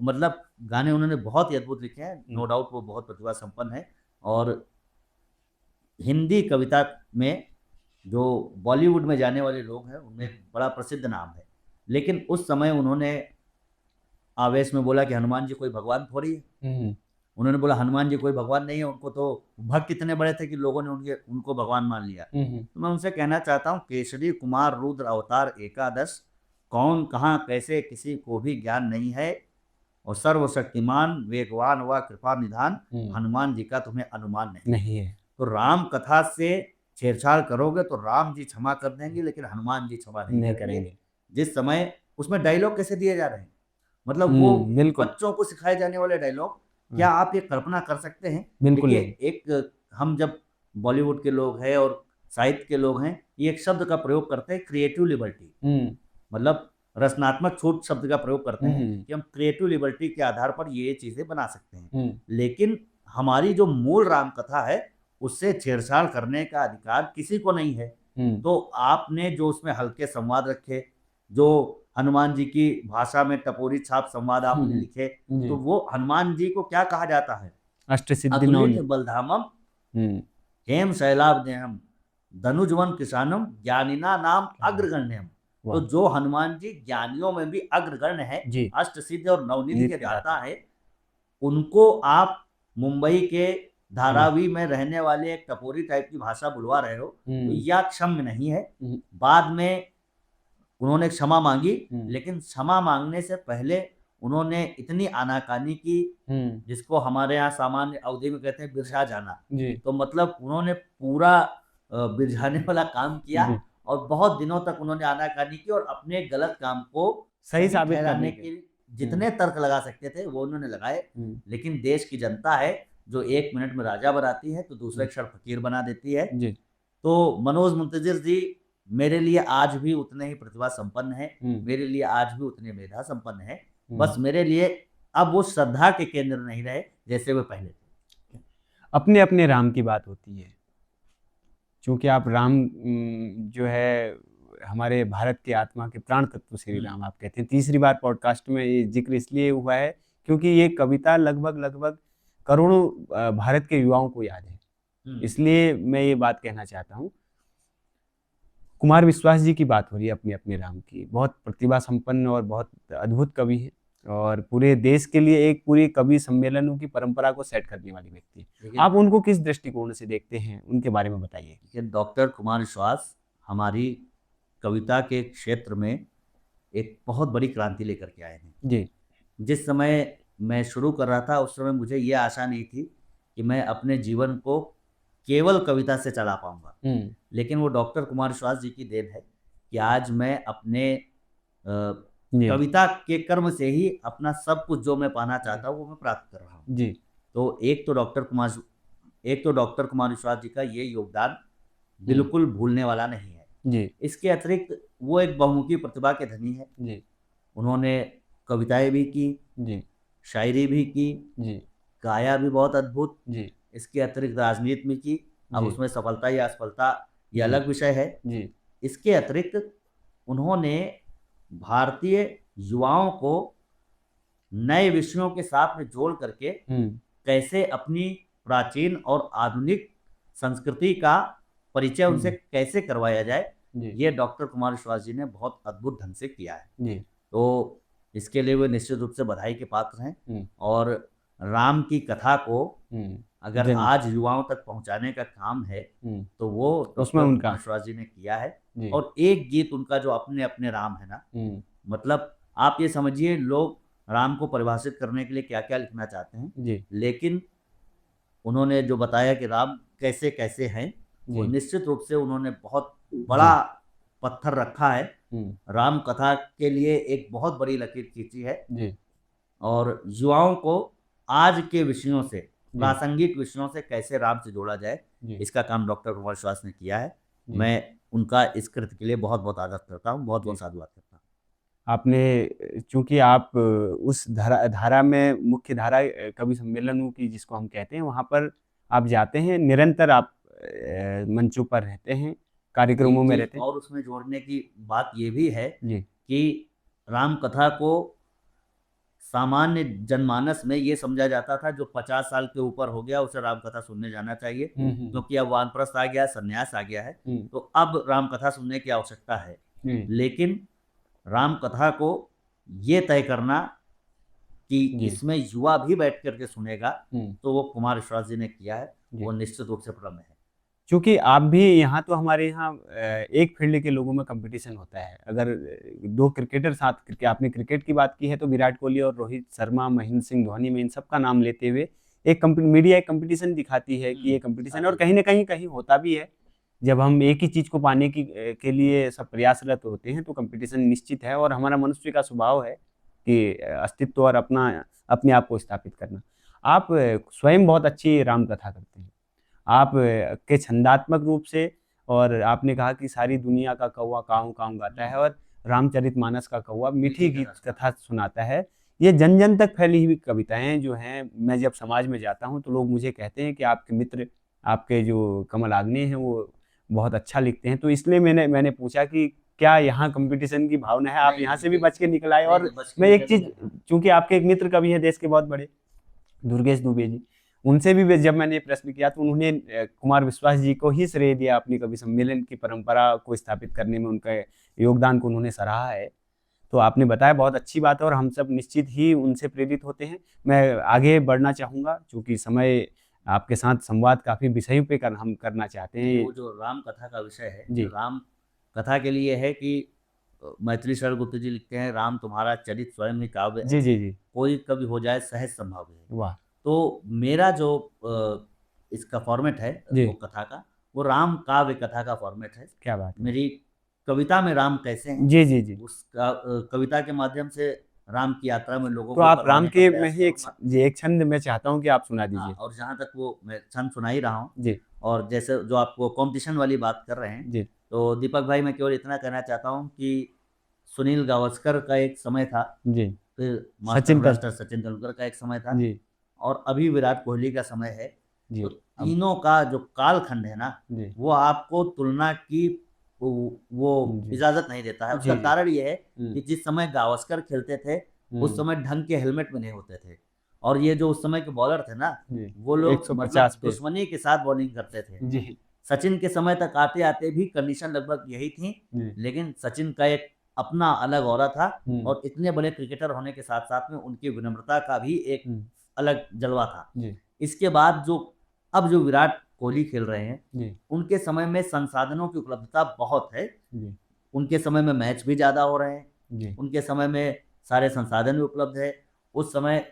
मतलब गाने उन्होंने बहुत ही अद्भुत लिखे हैं, नो डाउट वो बहुत प्रतिभा संपन्न है। और हिंदी कविता में जो बॉलीवुड में जाने वाले लोग हैं उनमें बड़ा प्रसिद्ध नाम है, लेकिन उस समय उन्होंने आवेश में बोला कि हनुमान जी कोई भगवान थोड़ी है। उन्होंने बोला हनुमान जी कोई भगवान नहीं है, उनको तो भक्त इतने बड़े थे कि लोगों ने उनको भगवान मान लिया। तो मैं उनसे कहना चाहता हूँ, केसरी कुमार रुद्र अवतार एकादश, कौन कहाँ कैसे किसी को भी ज्ञान नहीं है, और सर्वशक्तिमान वेगवान व कृपा निधान, हनुमान जी का तुम्हें अनुमान नहीं है। तो राम कथा से छेड़छाड़ करोगे तो राम जी क्षमा कर देंगे, लेकिन हनुमान जी क्षमा नहीं नहीं करेंगे। करेंगे। जिस समय उसमें डायलॉग कैसे दिए जा रहे हैं, मतलब वो बिल्कुल। बच्चों को सिखाए जाने वाले डायलॉग, क्या आप ये कल्पना कर सकते हैं? बिल्कुल देखिए, नहीं। एक हम जब बॉलीवुड के लोग हैं और साहित्य के लोग हैं, ये एक शब्द का प्रयोग करते हैं, क्रिएटिव लिबर्टी, हम्म मतलब रचनात्मक छूट शब्द का प्रयोग करते हैं हम्म कि हम क्रिएटिव लिबर्टी के आधार पर ये चीजें बना सकते हैं। हम्म लेकिन हमारी जो मूल राम कथा है, उससे छेड़छाड़ करने का अधिकार किसी को नहीं है। हम्म तो आपने जो उसमें हल्के संवाद रखे, जो हनुमान जी की भाषा में टपोरी छाप संवाद आपने लिखे, जी। तो वो हनुमान जी को क्या कहा जाता है? अष्ट सिद्धि अतुलित नवनीत। बलधामम हम्म हेम शैलाब्देहम धनुजवन किसानम ज्ञानिना नाम अग्रगण्यम। तो वाह। जो हनुमान जी ज्ञानियों में भी अग्रगण्य है, जी। अष्ट सिद्धि और नवनीत के नीति दाता दाता। है, उनको आप मुंबई के हम्म धारावी में रहने वाले एक टपोरी टाइप की भाषा बुलवा रहे हो, तो हम्म यह क्षम्य नहीं है। हम्म बाद में उन्होंने क्षमा मांगी, हम्म लेकिन क्षमा मांगने से पहले उन्होंने इतनी आनाकानी की, जिसको हमारे यहाँ सामान्य अवधि में कहते हैं बिरसा जाना। जी। तो मतलब उन्होंने पूरा बिरझाने वाला काम किया, जी। और बहुत दिनों तक उन्होंने आनाकानी की, और अपने गलत काम को सही सही साबित करने ठहराने के। के जितने तर्क लगा सकते थे वो उन्होंने लगाए। लेकिन देश की जनता है जो 1 मिनट में राजा बनाती है तो दूसरे क्षण फकीर बना देती है। जी। तो मनोज मुंतजिर जी मेरे लिए आज भी उतने ही प्रतिभा संपन्न है, मेरे लिए आज भी उतने मेधा संपन्न है। बस मेरे लिए अब वो श्रद्धा के केंद्र नहीं रहे जैसे वे पहले थे। अपने अपने राम की बात होती है, क्योंकि आप राम जो है हमारे भारत की आत्मा के प्राण तत्व श्री राम आप कहते हैं। तीसरी बार पॉडकास्ट में ये जिक्र इसलिए हुआ है क्योंकि ये कविता लगभग लगभग करोड़ों भारत के युवाओं को याद है, इसलिए मैं ये बात कहना चाहता हूँ। कुमार विश्वास जी की बात हो रही है अपने अपने राम की, बहुत प्रतिभा संपन्न और बहुत अद्भुत कवि है, और पूरे देश के लिए एक पूरी कवि सम्मेलनों की परंपरा को सेट करने वाली व्यक्ति है। आप उनको किस दृष्टिकोण से देखते हैं, उनके बारे में बताइए। डॉक्टर कुमार विश्वास हमारी कविता के क्षेत्र में एक बहुत बड़ी क्रांति लेकर के आए हैं जी। जिस समय मैं शुरू कर रहा था उस समय मुझे ये आशा नहीं थी कि मैं अपने जीवन को केवल कविता से चला पाऊंगा, लेकिन वो डॉक्टर कुमार विश्वास जी की देन है कि आज मैं अपने कविता के कर्म से ही अपना सब कुछ जो मैं पाना चाहता हूँ वो मैं प्राप्त कर रहा हूँ। जी। तो एक तो डॉक्टर कुमार विश्वास जी का ये योगदान बिल्कुल भूलने वाला नहीं है। जी। इसके अतिरिक्त वो एक बहुमुखी प्रतिभा के धनी है। जी। उन्होंने कविताएं भी की, जी। शायरी भी की, जी। गाया भी बहुत अद्भुत। जी। इसके अतिरिक्त राजनीति में की। अब उसमें सफलता या असफलता ये अलग विषय है। जी। इसके अतिरिक्त उन्होंने भारतीय युवाओं को नए विषयों के साथ में जोड़ करके कैसे अपनी प्राचीन और आधुनिक संस्कृति का परिचय उनसे कैसे करवाया जाए, ये डॉक्टर कुमार विश्वास जी ने बहुत अद्भुत ढंग से किया है। तो इसके लिए वे निश्चित रूप से बधाई के पात्र हैं। और राम की कथा को अगर आज युवाओं तक पहुंचाने का काम है तो वो उसमें डॉक्टर कुमार विश्वास जी ने किया है। और एक गीत उनका जो अपने अपने राम है ना, मतलब आप ये समझिए लोग राम को परिभाषित करने के लिए क्या क्या लिखना चाहते हैं, लेकिन उन्होंने जो बताया कि राम कैसे कैसे हैं, वो निश्चित रूप से उन्होंने बहुत बड़ा पत्थर रखा है। राम कथा के लिए एक बहुत बड़ी लकीर खींची है। और युवाओं को आज के विषयों से, प्रासंगिक विषयों से कैसे राम से जोड़ा जाए, इसका काम डॉक्टर कुमार विश्वास ने किया है। मैं उनका इस कृत्य के लिए बहुत बहुत आदर करता हूँ, बहुत बहुत साधुवाद करता हूँ। आपने चूंकि आप उस धारा में मुख्य धारा कवि सम्मेलनों की जिसको हम कहते हैं वहाँ पर आप जाते हैं, निरंतर आप मंचों पर रहते हैं, कार्यक्रमों में रहते हैं। और उसमें जोड़ने की बात ये भी है कि राम कथा को सामान्य जनमानस में ये समझा जाता था जो 50 साल के ऊपर हो गया उसे राम कथा सुनने जाना चाहिए, क्योंकि अब वानप्रस्थ आ गया, सन्यास आ गया है, तो अब राम कथा सुनने की आवश्यकता है। लेकिन राम कथा को ये तय करना कि इसमें युवा भी बैठ करके सुनेगा, तो वो कुमार विश्वास जी ने किया है, वो निश्चित रूप से प्रम है। क्योंकि आप भी यहाँ तो हमारे यहाँ एक फील्ड के लोगों में कंपटीशन होता है। अगर दो क्रिकेटर साथ, आपने क्रिकेट की बात की है तो विराट कोहली और रोहित शर्मा, महेंद्र सिंह धोनी में इन सब का नाम लेते हुए एक मीडिया एक कंपटीशन दिखाती है कि ये कंपटीशन, और कहीं ना कहीं होता भी है, जब हम एक ही चीज़ को पाने के लिए सब प्रयासरत होते हैं तो कंपटीशन निश्चित है, और हमारा मनुष्य का स्वभाव है कि अस्तित्व और अपने आप को स्थापित करना। आप स्वयं बहुत अच्छी राम कथा करते हैं। आप के छंदात्मक रूप से, और आपने कहा कि सारी दुनिया का कौवा काऊ काऊ गाता है और रामचरितमानस का कौवा मीठी गीत कथा सुनाता है। ये जन जन तक फैली हुई कविताएं जो हैं, मैं जब समाज में जाता हूं तो लोग मुझे कहते हैं कि आपके मित्र, आपके जो कमल आग्नेय हैं, वो बहुत अच्छा लिखते हैं। तो इसलिए मैंने पूछा कि क्या यहाँ कंपटीशन की भावना है, आप नहीं, यहाँ से भी देखिए, बच के निकल आए। और बच के मैं एक निकलने चीज, का- चूंकि आपके एक मित्र कवि हैं देश के बहुत बड़े, दुर्गेश दुबे जी, उनसे भी जब मैंने ये प्रश्न किया तो उन्होंने कुमार विश्वास जी को ही श्रेय दिया अपनी कवि सम्मेलन की परंपरा को स्थापित करने में, उनका योगदान को उन्होंने सराहा है। तो आपने बताया, बहुत अच्छी बात है, और हम सब निश्चित ही उनसे प्रेरित होते हैं। मैं आगे बढ़ना चाहूँगा, चूँकि समय आपके साथ संवाद काफ़ी विषयों पे हम करना चाहते हैं। वो जो राम कथा का विषय है, जी। राम कथा के लिए है कि मैथिली शरण गुप्त जी लिखते हैं, राम तुम्हारा चरित स्वयं ही काव्य है, जी जी जी। कोई कवि हो जाए सहज संभव है। वाह। तो मेरा जो इसका फॉर्मेट है, जी। वो कथा का, वो राम काव्य कथा का फॉर्मेट है। क्या बात है। मेरी कविता में राम कैसे हैं, जी जी जी। उसका कविता के माध्यम से राम की यात्रा में लोगों तो को आप करवाने राम का के में प्रयास ही करूंगा। एक छंद मैं चाहता हूँ कि आप सुना हाँ, दीजिए। और जहाँ तक वो मैं छंद सुना ही रहा हूँ, जी और जैसे जो आपको कंपटीशन वाली बात कर रहे हैं, जी तो दीपक भाई, मैं केवल इतना कहना चाहता हूँ कि सुनील गावस्कर का एक समय था, जी। फिर मास्टर सचिन का। ब्लास्टर सचिन तेंदुलकर का एक समय था, जी और अभी विराट कोहली का समय है। जी। तो तीनों का जो कालखंड है ना, जी वो आपको तुलना की वो जी इजाजत नहीं देता है। उसका जी जी। कारण ये है कि जिस समय गावस्कर खेलते थे, उस समय ढंग के हेलमेट में नहीं होते थे, और ये जो उस समय के बॉलर थे ना, जी। वो लोग 150 पे। दुश्मनी के साथ बॉलिंग करते थे। जी सचिन के समय तक आते आते भी कंडीशन लगभग यही थी, जी। लेकिन सचिन का एक अपना अलग ऑरा था, हम्म। और इतने बड़े क्रिकेटर होने के साथ साथ में उनकी विनम्रता का भी एक हम्म। अलग जलवा था। जी इसके बाद अब जो विराट कोहली खेल रहे हैं, जी उनके समय में संसाधनों की उपलब्धता बहुत है। जी उनके समय में मैच भी ज़्यादा हो रहे हैं, जी। उनके समय में सारे संसाधन भी उपलब्ध है। उस समय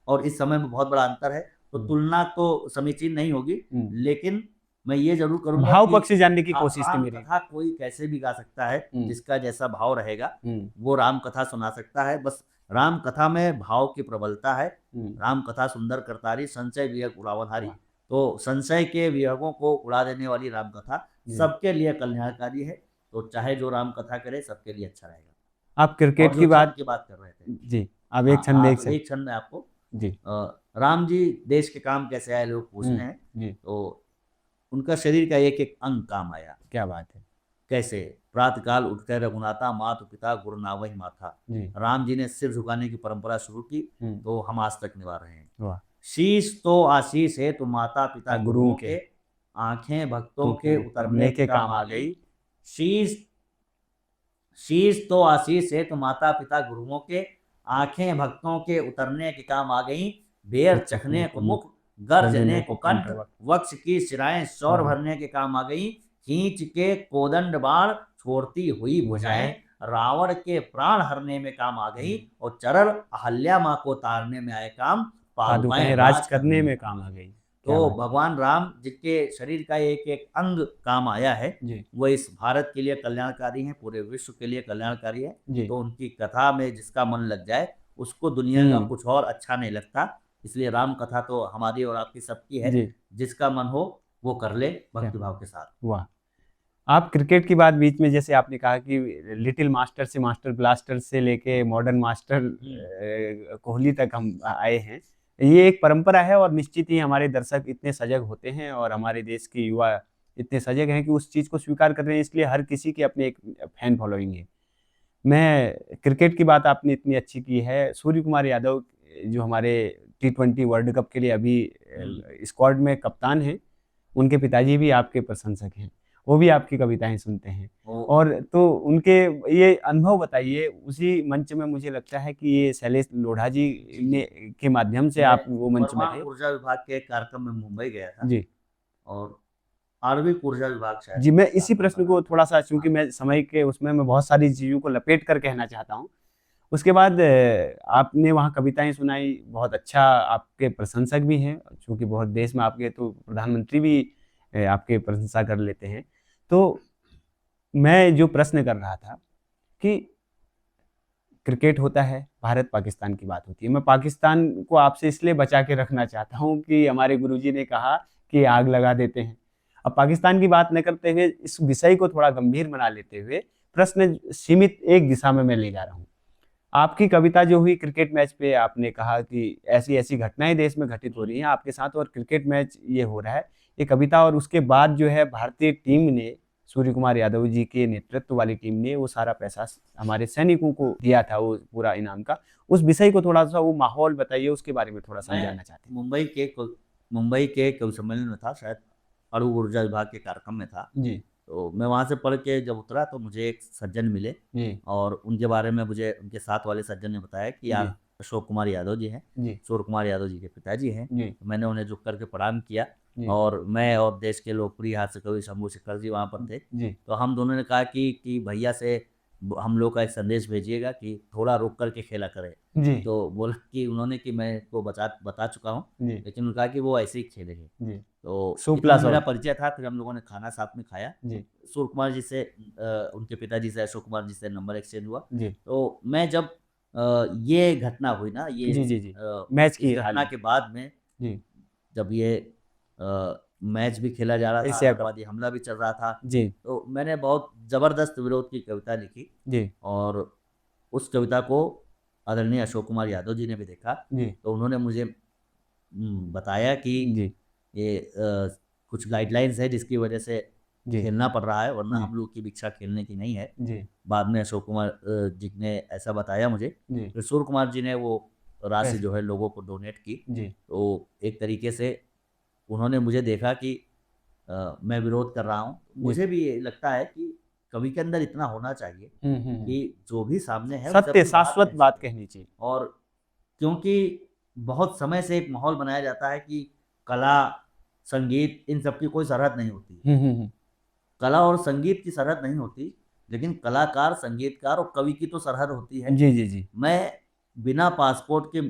और इस समय में बहुत बड़ा अंतर है, तो तुलना तो समीचीन नहीं होगी, लेकिन मैं ये जरूर करूंगा भाव कि पक्ष से जानने की कोशिश थी राम मेरी। कथा कोई कैसे भी गा सकता है, जिसका जैसा भाव रहेगा वो राम कथा सुना सकता है। बस राम कथा में भाव की प्रबलता है। राम कथा सुंदर करतारी, संशय विहग उड़ावनहारी। तो संशय के विहगों को उड़ा देने वाली राम कथा सबके लिए कल्याणकारी है। तो चाहे जो राम कथा करे, सबके लिए अच्छा रहेगा। आप क्रिकेट और की जो छंद बात की बात कर रहे थे, जी, अब एक छंद एक छंद में आपको, जी राम जी देश के काम कैसे आए, लोग पूछते हैं, जी। तो उनका शरीर का एक एक अंग काम आया। क्या बात है। कैसे? प्रातःकाल उठकर रघुनाथा, मातु पिता गुरु नावहि माथा। जी राम जी ने सिर झुकाने की परंपरा शुरू की, तो हम आज तक निभा रहे हैं। वाह। शीश तो आशीष है, तो माता पिता गुरुओं के, आंखें भक्तों के उतरने के काम आ गई। शीश तो आशीष है, तो माता पिता गुरुओं के, आंखें भक्तों के उतरने के काम आ गई। बेर चखने को मुख, गर्जने को कंठ, वक्ष की शिराएं शौर भरने के काम आ गई। खींच के कोदंड बाण छोड़ती हुई भुजाएं रावण के प्राण हरने में काम आ गई। और चरर अहल्या माँ को तारने में आए काम, पादुकाएं राज करने में काम आ गई। तो भगवान राम जिनके शरीर का एक एक अंग काम आया है, वो इस भारत के लिए कल्याणकारी है, पूरे विश्व के लिए कल्याणकारी है। तो उनकी कथा में जिसका मन लग जाए, उसको दुनिया का कुछ और अच्छा नहीं लगता। इसलिए राम कथा तो हमारी और आपकी सबकी है। जिसका मन हो वो कर ले भक्ति भाव के साथ। वाह। आप क्रिकेट की बात बीच में, जैसे आपने कहा कि लिटिल मास्टर से मास्टर ब्लास्टर से लेके मॉडर्न मास्टर कोहली तक हम आए हैं, ये एक परंपरा है, और निश्चित ही हमारे दर्शक इतने सजग होते हैं और हमारे देश के युवा इतने सजग हैं कि उस चीज़ को स्वीकार कर रहे हैं। इसलिए हर किसी की अपनी एक फैन फॉलोइंग है। मैं क्रिकेट की बात आपने इतनी अच्छी की है, सूर्य कुमार यादव जो हमारे T20 वर्ल्ड कप के लिए अभी स्क्वाड में कप्तान हैं, उनके पिताजी भी आपके प्रशंसक हैं, वो भी आपकी कविताएं सुनते हैं। और तो उनके ये अनुभव बताइए। उसी मंच में मुझे लगता है कि ये शैलेश लोढ़ा जी ने के माध्यम से आप वो मंच में थे। ऊर्जा विभाग के कार्यक्रम में मुंबई गया था जी, और आणविक ऊर्जा विभाग शायद। जी, मैं इसी प्रश्न को थोड़ा सा, चूंकि मैं समय के उसमें मैं बहुत सारी चीज़ों को लपेट कर कहना चाहता हूँ। उसके बाद आपने वहाँ कविताएं सुनाई, बहुत अच्छा, आपके प्रशंसक भी हैं, चूंकि बहुत देश में आपके तो प्रधानमंत्री भी आपके प्रशंसा कर लेते हैं। तो मैं जो प्रश्न कर रहा था कि क्रिकेट होता है, भारत पाकिस्तान की बात होती है। मैं पाकिस्तान को आपसे इसलिए बचा के रखना चाहता हूँ कि हमारे गुरुजी ने कहा कि आग लगा देते हैं। अब पाकिस्तान की बात न करते हुए इस विषय को थोड़ा गंभीर बना लेते हुए प्रश्न सीमित एक दिशा में मैं ले जा रहा हूँ। आपकी कविता जो हुई क्रिकेट मैच पे, आपने कहा कि ऐसी-ऐसी घटनाएँ देश में घटित हो रही हैं आपके साथ और क्रिकेट मैच ये हो रहा है, ये कविता। और उसके बाद जो है भारतीय टीम ने, सूर्य कुमार यादव जी के नेतृत्व वाली टीम ने वो सारा पैसा हमारे सैनिकों को दिया था, वो पूरा इनाम का। उस विषय को थोड़ा-सा वो माहौल बताइए, उसके बारे में थोड़ा मैं समझाना चाहते हैं। मुंबई के कवि सम्मेलन में था, शायद अणु ऊर्जा विभाग के कार्यक्रम में था। जी, तो मैं वहाँ से पढ़ के जब उतरा तो मुझे एक सज्जन मिले जी, और उनके बारे में मुझे उनके साथ वाले सज्जन ने बताया कि जी, आप अशोक कुमार यादव जी हैं, जी, सूर्य कुमार यादव जी के पिताजी हैं। जी, तो मैंने उन्हें झुक करके प्रणाम किया जी, और मैं और देश के लोकप्रिय हास्य कवि शंभू शेखर जी वहाँ पर थे। जी, तो हम दोनों ने कहा कि भैया से हम लोग का एक संदेश भेजिएगा कि थोड़ा रुक करके खेला करें। जी, तो बोला कि उन्होंने कि मैं को बता चुका हूँ, जी, लेकिन उन्होंने कहा कि वो ऐसे ही खेलेंगे। जी। तो सुप्ला इतना मेरा सॉल्ट। परिचय था, फिर हम लोगों ने खाना साथ में खाया। जी, सूर्य कुमार जी से उनके पिताजी से, अशोक कुमार जी से नंबर एक्सचेंज हुआ। जी, तो मैं जब ये घटना हुई ना, जी, जी, जी। मैच इस की हाल घटना में। के बाद में जी, जब ये मैच भी खेला जा रहा था, एशिया कप। आतंकवादी हमला भी चल रहा था, जी, तो मैंने बहुत ज़बरदस्त विरोध की कविता लिखी जी, और उस कविता को आदरणीय अशोक कुमार यादव जी ने भी देखा। जी, तो उन्होंने मुझे बताया कि जी, ये कुछ गाइडलाइंस है जिसकी वजह से जी, खेलना पड़ रहा है, वरना जी, हम लोग की इच्छा खेलने की नहीं है। जी, बाद में अशोक कुमार जी ने ऐसा बताया मुझे। जी, फिर सूर्य कुमार जी ने वो राशि पैसे। जो है लोगों को डोनेट की। जी, तो एक तरीके से उन्होंने मुझे देखा कि मैं विरोध कर रहा हूँ। जी। मुझे भी ये लगता है कि कवि के अंदर इतना होना चाहिए हुँ, हुँ, हुँ। कि जो भी सामने है उसे सत्य, अपनी बात शाश्वत कह बात सके। कहनी चाहिए। और क्योंकि बहुत समय से एक माहौल बनाया जाता है कि कला, संगीत इन सब की कोई सरहद नहीं होती। हुँ, हुँ, हुँ। कला और संगीत की सरहद नहीं होती, लेकिन कलाकार, संगीतकार और कवि की तो सरहद होती है। जी, जी, जी। मैं बिना पासपोर्ट के,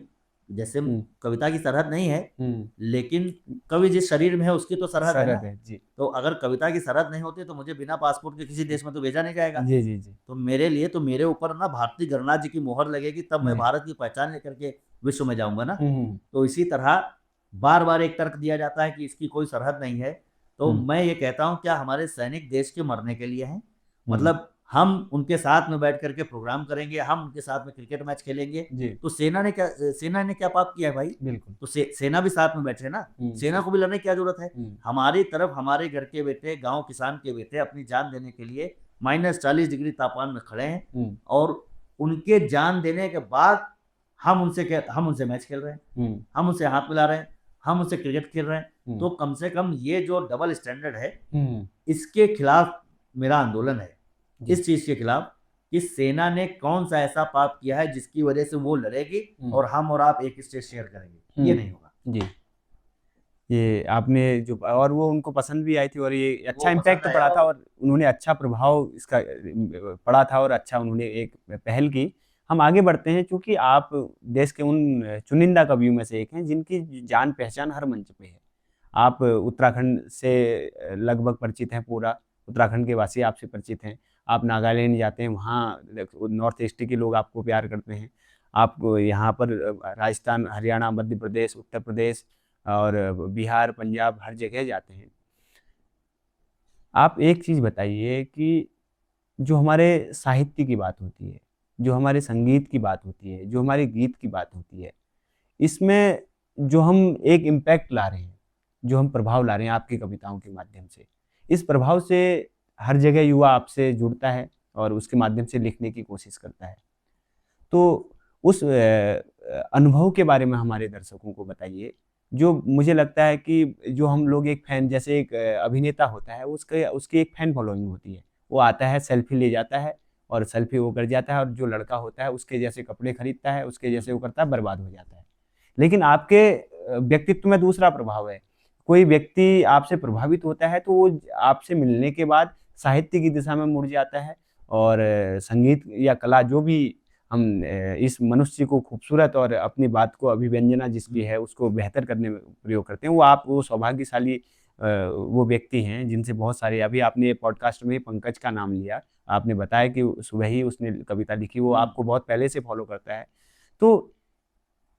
जैसे हुँ, कविता की सरहद नहीं है, हुँ। लेकिन कवि जिस शरीर में है उसकी तो सरहद है ना। सरहद है। जी। तो अगर कविता की सरहद नहीं होती तो मुझे बिना पासपोर्ट के किसी देश में तो भेजा नहीं जाएगा। जी, जी, जी। तो मेरे लिए तो मेरे ऊपर ना भारतीय गणराज्य जी की मोहर लगेगी, तब मैं जी। भारत की पहचान लेकर के विश्व में जाऊँगा ना। हुँ, हुँ, तो इसी तरह बार-बार एक तर्क दिया जाता है कि इसकी कोई सरहद नहीं है। तो हुँ, मैं ये कहता हूँ, क्या हमारे सैनिक देश के मरने के लिए हैं? हुँ। मतलब हम उनके साथ में बैठ कर के प्रोग्राम करेंगे, हम उनके साथ में क्रिकेट मैच खेलेंगे। जी, तो सेना ने क्या पाप किया है भाई? बिल्कुल। तो सेना भी साथ में बैठे ना। हुँ, सेना को भी लड़ने की क्या ज़रूरत है? हुँ, हमारी तरफ हमारे घर के बेटे, गाँव किसान के बेटे अपनी जान देने के लिए -40 डिग्री तापमान में खड़े हैं हुँ, और उनके जान देने के बाद हम उनसे मैच खेल रहे हैं, हुँ, हम उनसे हाथ मिला रहे हैं, हम उनसे क्रिकेट खेल रहे हैं। हुँ, तो कम से कम ये जो डबल स्टैंडर्ड है, हुँ। इसके खिलाफ मेरा आंदोलन है। जी। इस चीज़ के खिलाफ कि सेना ने कौन-सा ऐसा पाप किया है जिसकी वजह से वो लड़ेगी हुँ, और हम और आप एक स्टेज शेयर करेंगे। ये हुँ। नहीं होगा। जी। ये आपने जो, और वो उनको पसंद भी आई थी और ये वो अच्छा पसंद इम्पैक्ट आया पड़ा था और और उन्होंने अच्छा प्रभाव इसका पड़ा था और अच्छा उन्होंने एक पहल की। हम आगे बढ़ते हैं, चूँकि आप देश के उन चुनिंदा कवियों में से एक हैं जिनकी जान-पहचान हर मंच पे है। आप उत्तराखंड से लगभग परिचित हैं पूरा, उत्तराखंड के वासी आपसे परिचित हैं। आप नागालैंड जाते हैं, वहाँ नॉर्थ ईस्ट के लोग आपको प्यार करते हैं। आप यहाँ पर राजस्थान, हरियाणा, मध्य प्रदेश, उत्तर प्रदेश और बिहार, पंजाब हर जगह जाते हैं। आप एक चीज़ बताइए कि जो हमारे साहित्य की बात होती है, जो हमारे संगीत की बात होती है, जो हमारे गीत की बात होती है, इसमें जो हम एक इम्पैक्ट ला रहे हैं, जो हम प्रभाव ला रहे हैं आपकी कविताओं के माध्यम से, इस प्रभाव से हर जगह युवा आपसे जुड़ता है और उसके माध्यम से लिखने की कोशिश करता है। तो उस अनुभव के बारे में हमारे दर्शकों को बताइए, जो मुझे लगता है कि जो हम लोग एक फ़ैन, जैसे एक अभिनेता होता है, उसके उसकी एक फ़ैन फॉलोइंग होती है। वो आता है, सेल्फ़ी ले जाता है और सेल्फ़ी वो कर जाता है और जो लड़का होता है, उसके जैसे कपड़े खरीदता है, उसके जैसे वो करता है, बर्बाद हो जाता है। लेकिन आपके व्यक्तित्व में दूसरा प्रभाव है। कोई व्यक्ति आपसे प्रभावित होता है, तो वो आपसे मिलने के बाद साहित्य की दिशा में मुड़ जाता है और संगीत या कला जो भी हम इस मनुष्य को खूबसूरत और अपनी बात को अभिव्यंजना जिसकी है उसको बेहतर करने में प्रयोग करते हैं, वो आप वो सौभाग्यशाली वो व्यक्ति हैं जिनसे बहुत सारे, अभी आपने पॉडकास्ट में पंकज का नाम लिया, आपने बताया कि सुबह ही उसने कविता लिखी, वो आपको बहुत पहले से फॉलो करता है। तो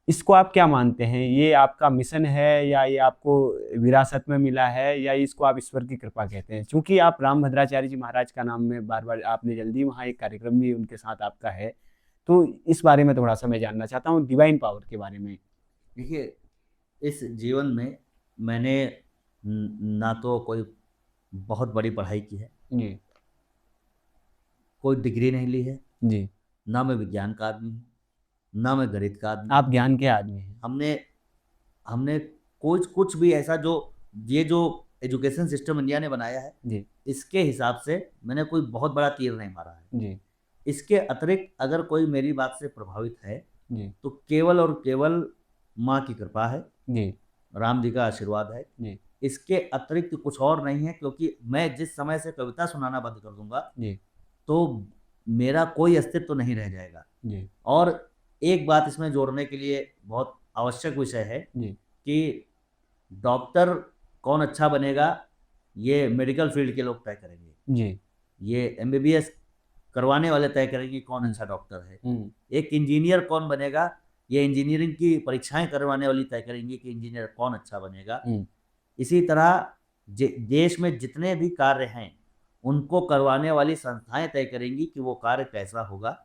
इसको आप क्या मानते हैं, ये आपका मिशन है या ये आपको विरासत में मिला है या इसको आप ईश्वर की कृपा कहते हैं? क्योंकि आप राम भद्राचार्य जी महाराज का नाम में बार बार आपने जल्दी वहाँ एक कार्यक्रम भी उनके साथ आपका है, तो इस बारे में थोड़ा सा मैं जानना चाहता हूँ, डिवाइन पावर के बारे में। देखिए, इस जीवन में मैंने ना तो कोई बहुत बड़ी पढ़ाई की है, जी कोई डिग्री नहीं ली है, जी। ना मैं विज्ञान का आदमी हूँ, ना मैं गणित का आदमी। आप ज्ञान के आदमी हैं। हमने हमने कुछ भी ऐसा जो ये जो एजुकेशन सिस्टम इंडिया ने बनाया है, जी इसके हिसाब से मैंने कोई बहुत बड़ा तीर नहीं मारा है। जी इसके अतिरिक्त अगर कोई मेरी बात से प्रभावित है जी तो केवल और केवल माँ की कृपा है, जी राम जी का आशीर्वाद है। जी इसके अतिरिक्त कुछ और नहीं है, क्योंकि मैं जिस समय से कविता सुनाना बंद कर दूंगा जी तो मेरा कोई अस्तित्व नहीं रह जाएगा। जी और एक बात इसमें जोड़ने के लिए बहुत आवश्यक विषय है जी कि डॉक्टर कौन अच्छा बनेगा ये मेडिकल फील्ड के लोग तय करेंगे, जी। ये एमबीबीएस करवाने वाले तय करेंगे कौन अच्छा डॉक्टर है। एक इंजीनियर कौन बनेगा ये इंजीनियरिंग की परीक्षाएं करवाने वाली तय करेंगी कि इंजीनियर कौन अच्छा बनेगा। इसी तरह देश में जितने भी कार्य हैं उनको करवाने वाली संस्थाएं तय करेंगी कि वो कार्य कैसा होगा।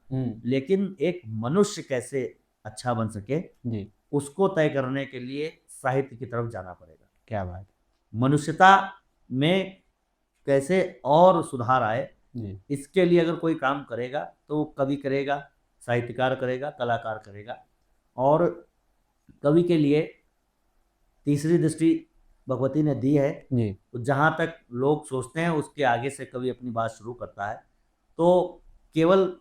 लेकिन एक मनुष्य कैसे अच्छा बन सके जी। उसको तय करने के लिए साहित्य की तरफ जाना पड़ेगा। क्या बात। मनुष्यता में कैसे और सुधार आए जी इसके लिए अगर कोई काम करेगा तो कवि करेगा, साहित्यकार करेगा, कलाकार करेगा। और कवि के लिए तीसरी दृष्टि भगवती ने दी है, जी तो जहाँ तक लोग सोचते हैं उसके आगे से कवि अपनी बात शुरू करता है। तो केवल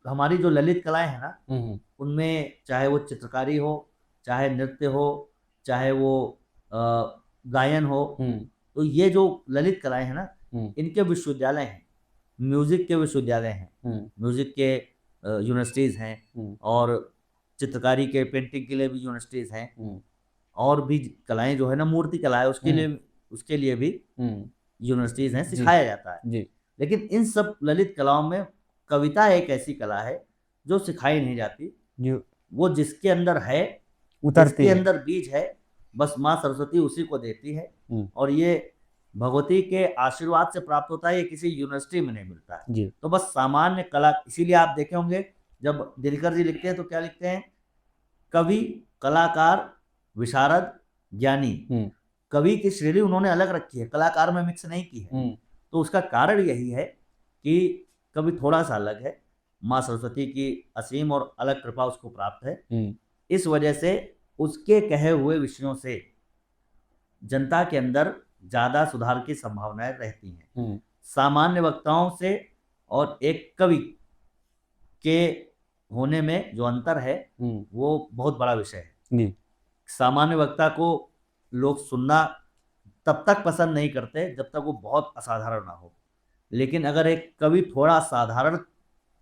हमारी जो ललित कलाएं हैं ना, उनमें चाहे वो चित्रकारी हो, चाहे नृत्य हो, चाहे वो गायन हो, तो ये जो ललित कलाएं हैं ना, इनके विश्वविद्यालय हैं, म्यूजिक के विश्वविद्यालय हैं, म्यूजिक के यूनिवर्सिटीज़ हैं, और चित्रकारी के पेंटिंग के लिए भी यूनिवर्सिटीज़ हैं, और भी कलाएं जो है ना, मूर्ति कला है उसके लिए भी यूनिवर्सिटीज़ हैं, सिखाया जाता है। जी। लेकिन इन सब ललित कलाओं में कविता एक ऐसी कला है जो सिखाई नहीं जाती, वो जिसके अंदर है, जिसके अंदर बीज है, बस माँ सरस्वती उसी को देती है। और ये भगवती के आशीर्वाद से प्राप्त होता है, ये किसी यूनिवर्सिटी में नहीं मिलता है जी। तो बस सामान्य कला, इसीलिए आप देखे होंगे जब दिनकर जी लिखते हैं तो क्या लिखते हैं, कवि, कलाकार, विशारद, ज्ञानी। कवि की श्रेणी उन्होंने अलग रखी है, कलाकार में मिक्स नहीं की है। तो उसका कारण यही है कि कवि थोड़ा सा अलग है, माँ सरस्वती की असीम और अलग कृपा उसको प्राप्त है। इस वजह से उसके कहे हुए विषयों से जनता के अंदर ज्यादा सुधार की संभावनाएं रहती हैं। सामान्य वक्ताओं से और एक कवि के होने में जो अंतर है वो बहुत बड़ा विषय है। सामान्य वक्ता को लोग सुनना तब तक पसंद नहीं करते जब तक वो बहुत असाधारण ना हो, लेकिन अगर एक कवि थोड़ा साधारण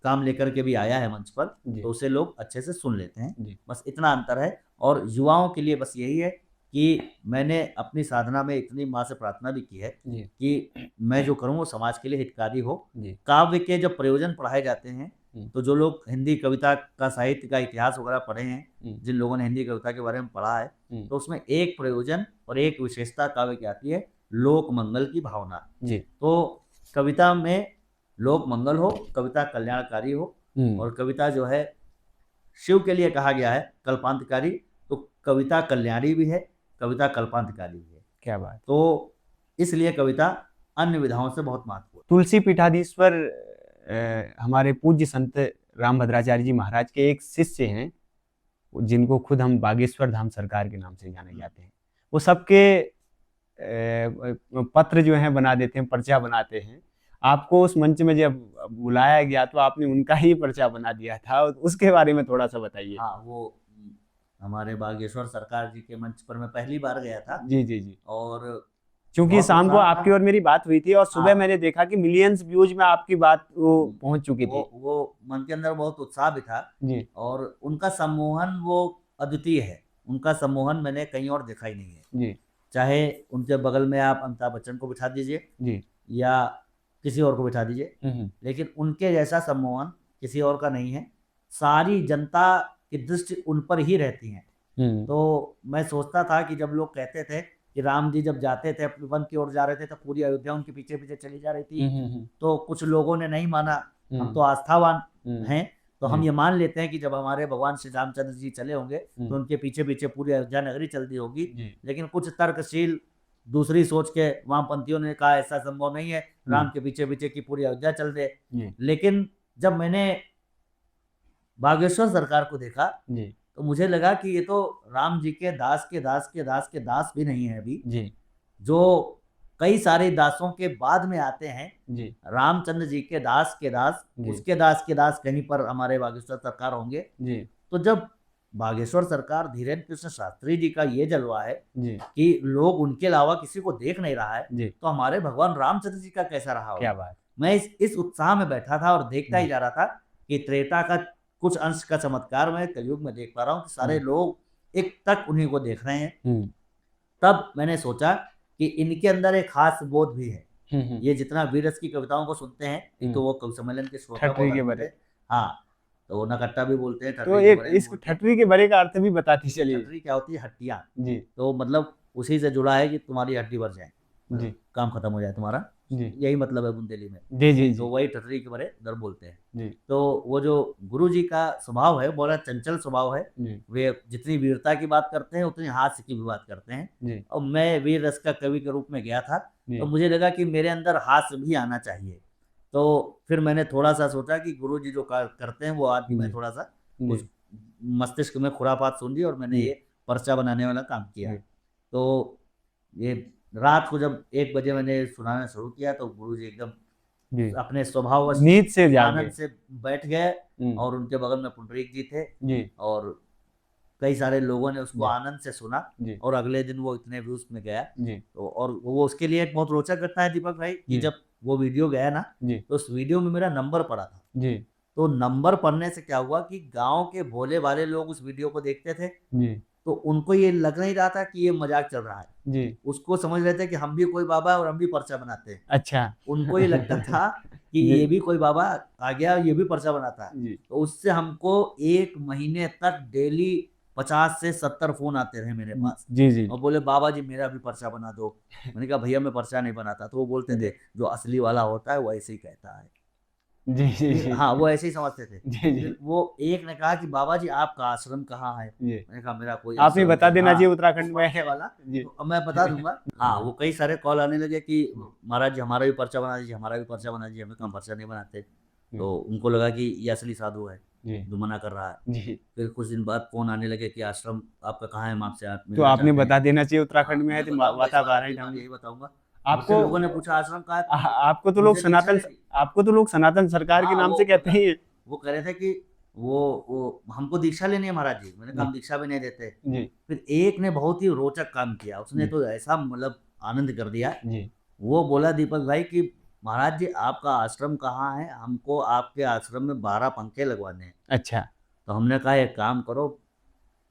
काम लेकर के भी आया है मंच पर तो उसे लोग अच्छे से सुन लेते हैं। बस इतना अंतर है। और युवाओं के लिए बस यही है कि मैंने अपनी साधना में इतनी माँ से प्रार्थना भी की है कि मैं जो करूँ वो समाज के लिए हितकारी हो। काव्य के जब प्रयोजन पढ़ाए जाते हैं तो जो लोग हिंदी कविता का, साहित्य का इतिहास वगैरह पढ़े हैं, जिन लोगों ने हिंदी कविता के बारे में पढ़ा है, तो उसमें एक प्रयोजन और एक विशेषता काव्य की आती है, लोक मंगल की भावना। तो कविता में लोक मंगल हो, कविता कल्याणकारी हो, और कविता जो है शिव के लिए कहा गया है कल्पांतकारी, तो कविता कल्याणी भी है, कविता कल्पांतकारी भी है। क्या बात। तो इसलिए कविता अन्य विधाओं से बहुत महत्वपूर्ण। तुलसी पीठाधीश्वर हमारे पूज्य संत राम भद्राचार्य जी महाराज के एक शिष्य हैं, जिनको खुद हम बागेश्वर धाम सरकार के नाम से जाने जाते हैं। वो सबके पत्र जो हैं बना देते हैं, पर्चा बनाते हैं। आपको उस मंच में जब बुलाया गया तो आपने उनका ही पर्चा बना दिया था, उसके बारे में थोड़ा सा बताइए। हाँ, वो हमारे बागेश्वर सरकार जी के मंच पर मैं पहली बार गया था। जी जी जी। और क्योंकि शाम को आपकी और मेरी बात हुई थी और सुबह मैंने देखा कि मिलियंस व्यूज में आपकी बात वो पहुंच चुकी थी। वो मन के अंदर बहुत उत्साह भी था जी। और उनका सम्मोहन वो अद्वितीय है, उनका सम्मोहन मैंने कहीं और देखा ही नहीं है जी। चाहे उनके बगल में आप अमिताभ बच्चन को बिठा दीजिए जी। या किसी और को बिठा दीजिए, लेकिन उनके जैसा सम्मोहन किसी और का नहीं है। सारी जनता की दृष्टि उन पर ही रहती है। तो मैं सोचता था कि जब लोग कहते थे कि राम जी जब जाते थे अपने वन की ओर जा रहे थे तो पूरी अयोध्या उनके पीछे पीछे चली जा रही थी, तो कुछ लोगों ने नहीं माना। हम तो आस्थावान हैं, तो हम ये मान लेते हैं कि जब हमारे भगवान श्री रामचंद्र जी चले होंगे तो उनके पीछे पीछे पूरी अयोध्या नगरी चल दी होगी। लेकिन कुछ तर्कशील दूसरी सोच के वामपंथियों ने कहा ऐसा संभव नहीं है, राम के पीछे पीछे की पूरी अयोध्या चल दे। लेकिन जब मैंने बागेश्वर सरकार को देखा तो मुझे लगा कि ये तो राम जी के दास के दास के दास के दास भी नहीं है अभी, जो कई सारे दासों के बाद में आते हैं। रामचंद्र जी के दास के दास, उसके दास के दास कहीं पर हमारे बागेश्वर सरकार होंगे। तो जब बागेश्वर सरकार धीरेन्द्र कृष्ण शास्त्री जी का ये जलवा है कि लोग उनके अलावा किसी को देख नहीं रहा है, तो हमारे भगवान रामचंद्र जी का कैसा रहा होगा। क्या बात। मैं इस उत्साह में बैठा था और देखता ही जा रहा था कि त्रेता का कुछ अंश का चमत्कार मैं कलयुग में देख पा रहा हूँ कि सारे लोग एक तक उन्हीं को देख रहे हैं। तब मैंने सोचा कि इनके अंदर एक खास बोध भी है। ये जितना वीरस की कविताओं को सुनते हैं, एक तो वो कवि सम्मेलन के श्रोता को, हाँ, तो वो नकट्टा भी बोलते हैं। तो एक इस ठटरी के बरे का अर्थ भी बताती चलिए। ठटरी क्या होती है? हड्डियां जी। तो मतलब उसी से जुड़ा है कि तुम्हारी हड्डी भर जाए जी, काम खत्म हो जाए तुम्हारा जी, यही मतलब है बुंदेली में जी जी। तो वही ठटरी के बारे दर बोलते हैं जी। तो वो जो गुरु जी का स्वभाव है बड़ा चंचल स्वभाव है। वे जितनी वीरता की बात करते हैं उतनी हास्य की भी बात करते हैं। और मैं वीर रस का कवि के रूप में गया था, तो मुझे लगा कि मेरे अंदर हास्य भी आना चाहिए। तो फिर मैंने थोड़ा सा सोचा कि गुरु जी जो करते हैं वो आज मैं थोड़ा सा उस मस्तिष्क में खुरापात सुन ली और मैंने ये पर्चा बनाने वाला काम किया। तो ये रात को जब 1 बजे मैंने सुनाना शुरू किया तो गुरु जी एकदम अपने स्वभाव नींद से आनंद से बैठ गए और उनके बगल में पुंडरीक जी थे और कई सारे लोगों ने उसको आनंद से सुना। और अगले दिन वो इतने व्यूज में गया तो, और वो उसके लिए एक बहुत रोचक घटना है दीपक भाई कि जब वो वीडियो गया ना तो उस वीडियो में मेरा नंबर पड़ा था। तो नंबर पढ़ने से क्या हुआ कि गांव के भोले भाले लोग उस वीडियो को देखते थे, तो उनको ये लग नहीं रहा था कि ये मजाक चल रहा है। उसको समझ रहे थे कि हम भी कोई बाबा है और हम भी पर्चा बनाते हैं। अच्छा। उनको ये लगता था कि ये भी कोई बाबा आ गया, ये भी पर्चा बनाता है। तो उससे हमको 1 महीने तक डेली 50 से 70 फोन आते रहे मेरे पास जी। और बोले बाबा जी मेरा भी पर्चा बना दो। मैंने कहा भैया मैं पर्चा नहीं बनाता। तो वो बोलते थे जो असली वाला होता है वो ऐसे ही कहता है जी। हाँ, वो ऐसे ही समझते थे जी। वो एक ने कहा कि बाबा जी आपका आश्रम कहाँ है? मैंने कहा मेरा कोई आप ही बता देना जी, उत्तराखंड में है वाला जी। तो मैं बता दूंगा। हाँ, वो कई सारे कॉल आने लगे कि महाराज जी हमारा भी पर्चा बना दीजिए, हमारा भी पर्चा बना दीजिए। हमें कहा पर्चा नहीं बनाते। तो उनको लगा कि ये असली साधु है जो मना कर रहा है। फिर कुछ दिन बाद फोन आने लगे कि आश्रम आपका कहाँ है, आपसे तो आपने बता देना चाहिए उत्तराखंड में है तो बता पा रहे हैं। यही बताऊंगा। आपको लोगों ने पूछा आश्रम कहाँ है? आपको तो लोग सनातन सरकार के नाम से कहते हैं। वो कह रहे थे कि वो हमको दीक्षा लेनी है महाराज जी। मैंने कहा हम दीक्षा भी नहीं देते जी। फिर एक ने बहुत ही रोचक काम किया, उसने तो ऐसा मतलब आनंद कर दिया जी। वो बोला दीपक भाई कि महाराज जी आपका आश्रम कहाँ है? हमको आपके आश्रम में 12 पंखे लगवाने हैं। अच्छा। तो हमने कहा एक काम करो,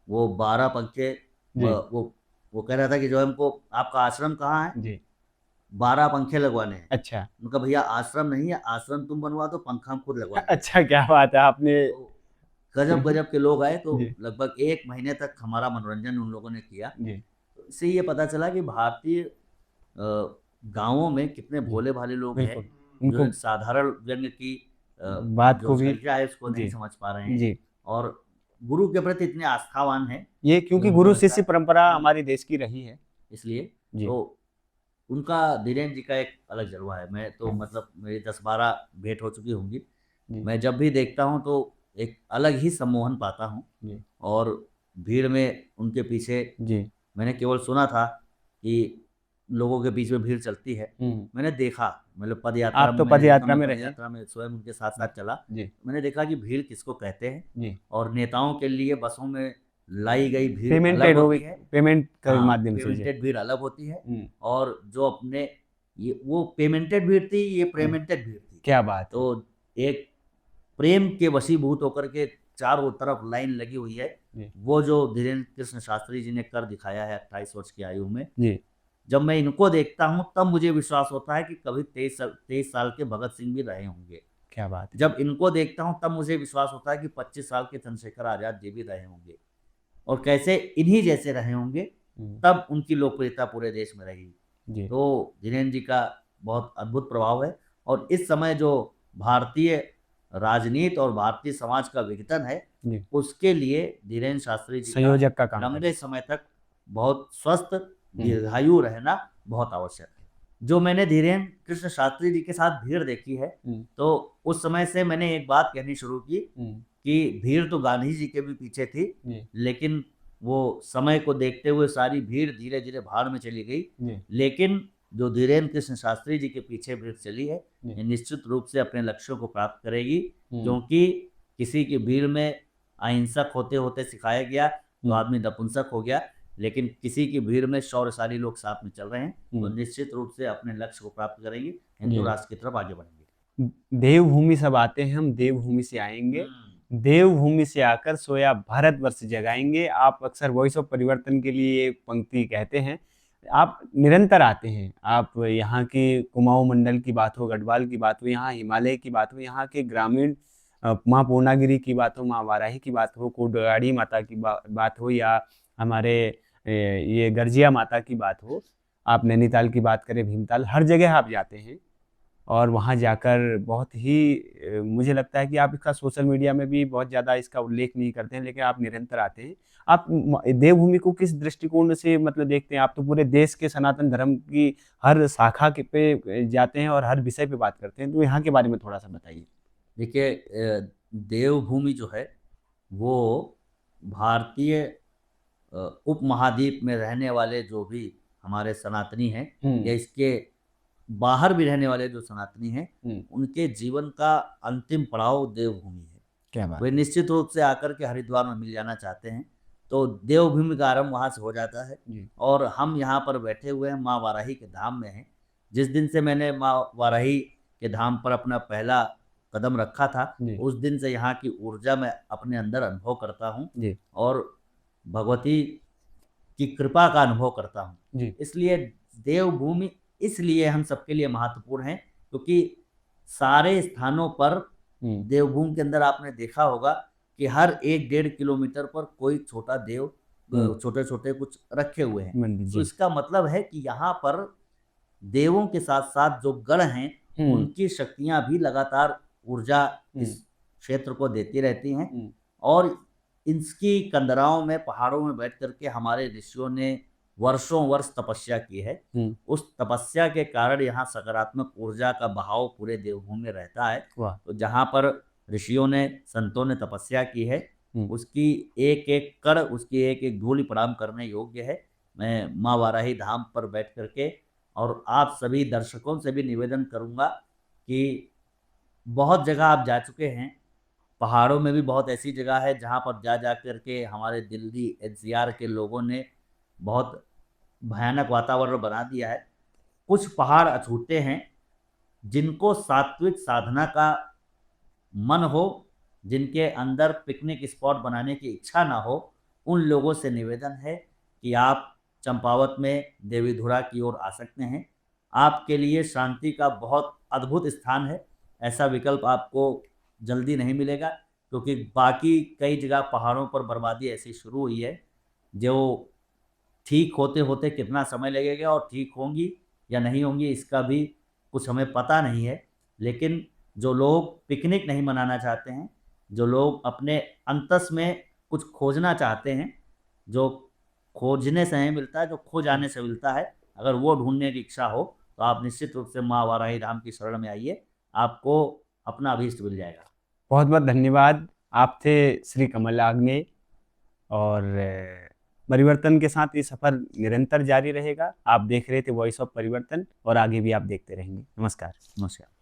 वो 12 पंखे वो कह रहा था कि जो हमको आपका आश्रम कहाँ है जी, 12 पंखे लगवाने हैं। अच्छा। उनका भैया आश्रम नहीं है, आश्रम तुम बनवा दो, पंखा हम खुद लगवा। अच्छा, क्या बात है। आपने गजब के लोग आए। तो लगभग 1 महीने तक हमारा मनोरंजन उन लोगों ने किया। तो इससे ये पता चला कि भारतीय गांवों में कितने भोले भाले लोग हैं, जो साधारण व्यंग की बात को भी इसको नहीं समझ पा रहे हैं जी। और गुरु के प्रति इतने आस्थावान हैं। ये क्योंकि गुरु शिष्य परंपरा हमारे देश की रही है, इसलिए तो उनका धीरेन्द्र जी का एक अलग जलवा है। मैं तो मतलब मेरी 10-12 भेंट हो चुकी होंगी। मैं जब भी देखता हूँ तो एक अलग ही सम्मोहन पाता हूँ। और भीड़ में उनके पीछे जी मैंने केवल सुना था कि लोगों के बीच में भीड़ चलती है, मैंने देखा, मतलब पदयात्रा। आप तो पदयात्रा में रहे? यात्रा में स्वयं उनके साथ साथ चला जी। मैंने देखा कि भीड़ किसको कहते हैं जी। और नेताओं के लिए बसों में लाई गई भीड़ पेमेंटेड होती है, पेमेंट के माध्यम से पेमेंटेड भीड़ अलग होती है। और जो अपने ये वो पेमेंटेड भीड़ थी, ये पेमेंटेड भीड़ थी। क्या बात। तो एक प्रेम के वशीभूत होकर के चारों तरफ लाइन लगी हुई है, जी। वो जो धीरेन्द्र कृष्ण शास्त्री जी ने कर दिखाया है 28 वर्ष की आयु में, जी। जब मैं इनको देखता हूँ तब मुझे विश्वास होता है कि कभी 23 साल के भगत सिंह भी रहे होंगे। क्या बात है। जब इनको देखता हूँ तब मुझे विश्वास होता है कि 25 साल के चंद्रशेखर आज़ाद जी भी रहे होंगे, और कैसे इन्हीं जैसे रहे होंगे, तब उनकी लोकप्रियता पूरे देश में रही। जी। तो धीरेन्द्र जी का बहुत अद्भुत प्रभाव है, और इस समय जो भारतीय राजनीति और भारतीय समाज का विघटन है, जी। उसके लिए धीरेन्द्र शास्त्री जी संयोजक का काम लंबे करते समय तक बहुत स्वस्थ दीर्घायु रहना बहुत आवश्यक है। जो मैंने धीरेन्द्र कृष्ण शास्त्री जी के साथ भीड़ देखी है, तो उस समय से मैंने एक बात कहनी शुरू की कि भीड़ तो गांधी जी के भी पीछे थी, लेकिन वो समय को देखते हुए सारी भीड़ धीरे धीरे भाड़ में चली गई। लेकिन जो धीरेन्द्र कृष्ण शास्त्री जी के पीछे भीड़ चली है, ये निश्चित रूप से अपने लक्ष्यों को प्राप्त करेगी, क्योंकि किसी की भीड़ में अहिंसक होते होते सिखाया गया तो आदमी नपुंसक हो गया, लेकिन किसी की भीड़ में शौर्यशाली लोग साथ में चल रहे हैं, तो निश्चित रूप से अपने लक्ष्य को प्राप्त करेंगे, हिंदू राष्ट्र की तरफ आगे बढ़ेंगे। देवभूमि सब आते हैं, हम देवभूमि से आएंगे, देवभूमि से आकर सोया भारतवर्ष जगाएंगे। आप अक्सर वॉइस ऑफ परिवर्तन के लिए ये पंक्ति कहते हैं। आप निरंतर आते हैं, आप यहाँ की कुमाऊं मंडल की बात हो, गढ़वाल की बात हो, यहाँ हिमालय की बात हो, यहाँ के ग्रामीण माँ पूर्णागिरी की बात हो, माँ वाराही की बात हो, कोटगाड़ी माता की बात हो, या हमारे ये गर्जिया माता की बात हो, आप नैनीताल की बात करें, भीमताल, हर जगह आप जाते हैं और वहाँ जाकर बहुत ही मुझे लगता है कि आप इसका सोशल मीडिया में भी बहुत ज़्यादा इसका उल्लेख नहीं करते हैं, लेकिन आप निरंतर आते हैं। आप देवभूमि को किस दृष्टिकोण से मतलब देखते हैं? आप तो पूरे देश के सनातन धर्म की हर शाखा के पे जाते हैं और हर विषय पे बात करते हैं, तो यहाँ के बारे में थोड़ा सा बताइए। देखिए, देवभूमि जो है वो भारतीय उपमहाद्वीप में रहने वाले जो भी हमारे सनातनी हैं, या इसके बाहर भी रहने वाले जो सनातनी हैं, उनके जीवन का अंतिम पड़ाव देवभूमि है। क्या बात। वे निश्चित रूप से आकर के हरिद्वार में मिल जाना चाहते हैं, तो देवभूमि का आरंभ वहाँ से हो जाता है। और हम यहाँ पर बैठे हुए हैं, माँ वाराही के धाम में हैं। जिस दिन से मैंने माँ वाराही के धाम पर अपना पहला कदम रखा था, उस दिन से यहाँ की ऊर्जा मैं अपने अंदर अनुभव करता हूँ और भगवती की कृपा का अनुभव करता हूँ। इसलिए देवभूमि इसलिए हम सबके लिए महत्वपूर्ण है, क्योंकि सारे स्थानों पर देवभूमि के अंदर आपने देखा होगा कि हर 1-1.5 किलोमीटर पर कोई छोटा देव, छोटे छोटे कुछ रखे हुए हैं। तो इसका मतलब है कि यहाँ पर देवों के साथ साथ जो गण हैं, उनकी शक्तियां भी लगातार ऊर्जा इस क्षेत्र को देती रहती हैं, और इसकी कंदराओं में, पहाड़ों में बैठ करके हमारे ऋषियों ने वर्षों वर्ष तपस्या की है। उस तपस्या के कारण यहाँ सकारात्मक ऊर्जा का बहाव पूरे देवभूमि में रहता है। तो जहाँ पर ऋषियों ने, संतों ने तपस्या की है, उसकी एक एक कण, उसकी एक एक धूलि प्रणाम करने योग्य है। मैं माँ वाराही धाम पर बैठ करके और आप सभी दर्शकों से भी निवेदन करूँगा कि बहुत जगह आप जा चुके हैं, पहाड़ों में भी बहुत ऐसी जगह है जहाँ पर जा करके हमारे दिल्ली NCR के लोगों ने बहुत भयानक वातावरण बना दिया है। कुछ पहाड़ अछूते हैं, जिनको सात्विक साधना का मन हो, जिनके अंदर पिकनिक स्पॉट बनाने की इच्छा ना हो, उन लोगों से निवेदन है कि आप चंपावत में देवीधुरा की ओर आ सकते हैं। आपके लिए शांति का बहुत अद्भुत स्थान है। ऐसा विकल्प आपको जल्दी नहीं मिलेगा, क्योंकि बाकी कई जगह पहाड़ों पर बर्बादी ऐसी शुरू हुई है जो ठीक होते होते कितना समय लगेगा और ठीक होंगी या नहीं होंगी इसका भी कुछ हमें पता नहीं है। लेकिन जो लोग पिकनिक नहीं मनाना चाहते हैं, जो लोग अपने अंतस में कुछ खोजना चाहते हैं, जो खोजने से नहीं मिलता है, जो खो जाने से मिलता है, अगर वो ढूंढने की इच्छा हो तो आप निश्चित रूप से माँ वाराही धाम की शरण में आइए, आपको अपना अभीष्ट मिल जाएगा। बहुत बहुत धन्यवाद। आप थे श्री कमल आग्नेय, और परिवर्तन के साथ ये सफर निरंतर जारी रहेगा। आप देख रहे थे वॉइस ऑफ परिवर्तन, और आगे भी आप देखते रहेंगे। नमस्कार। नमस्कार।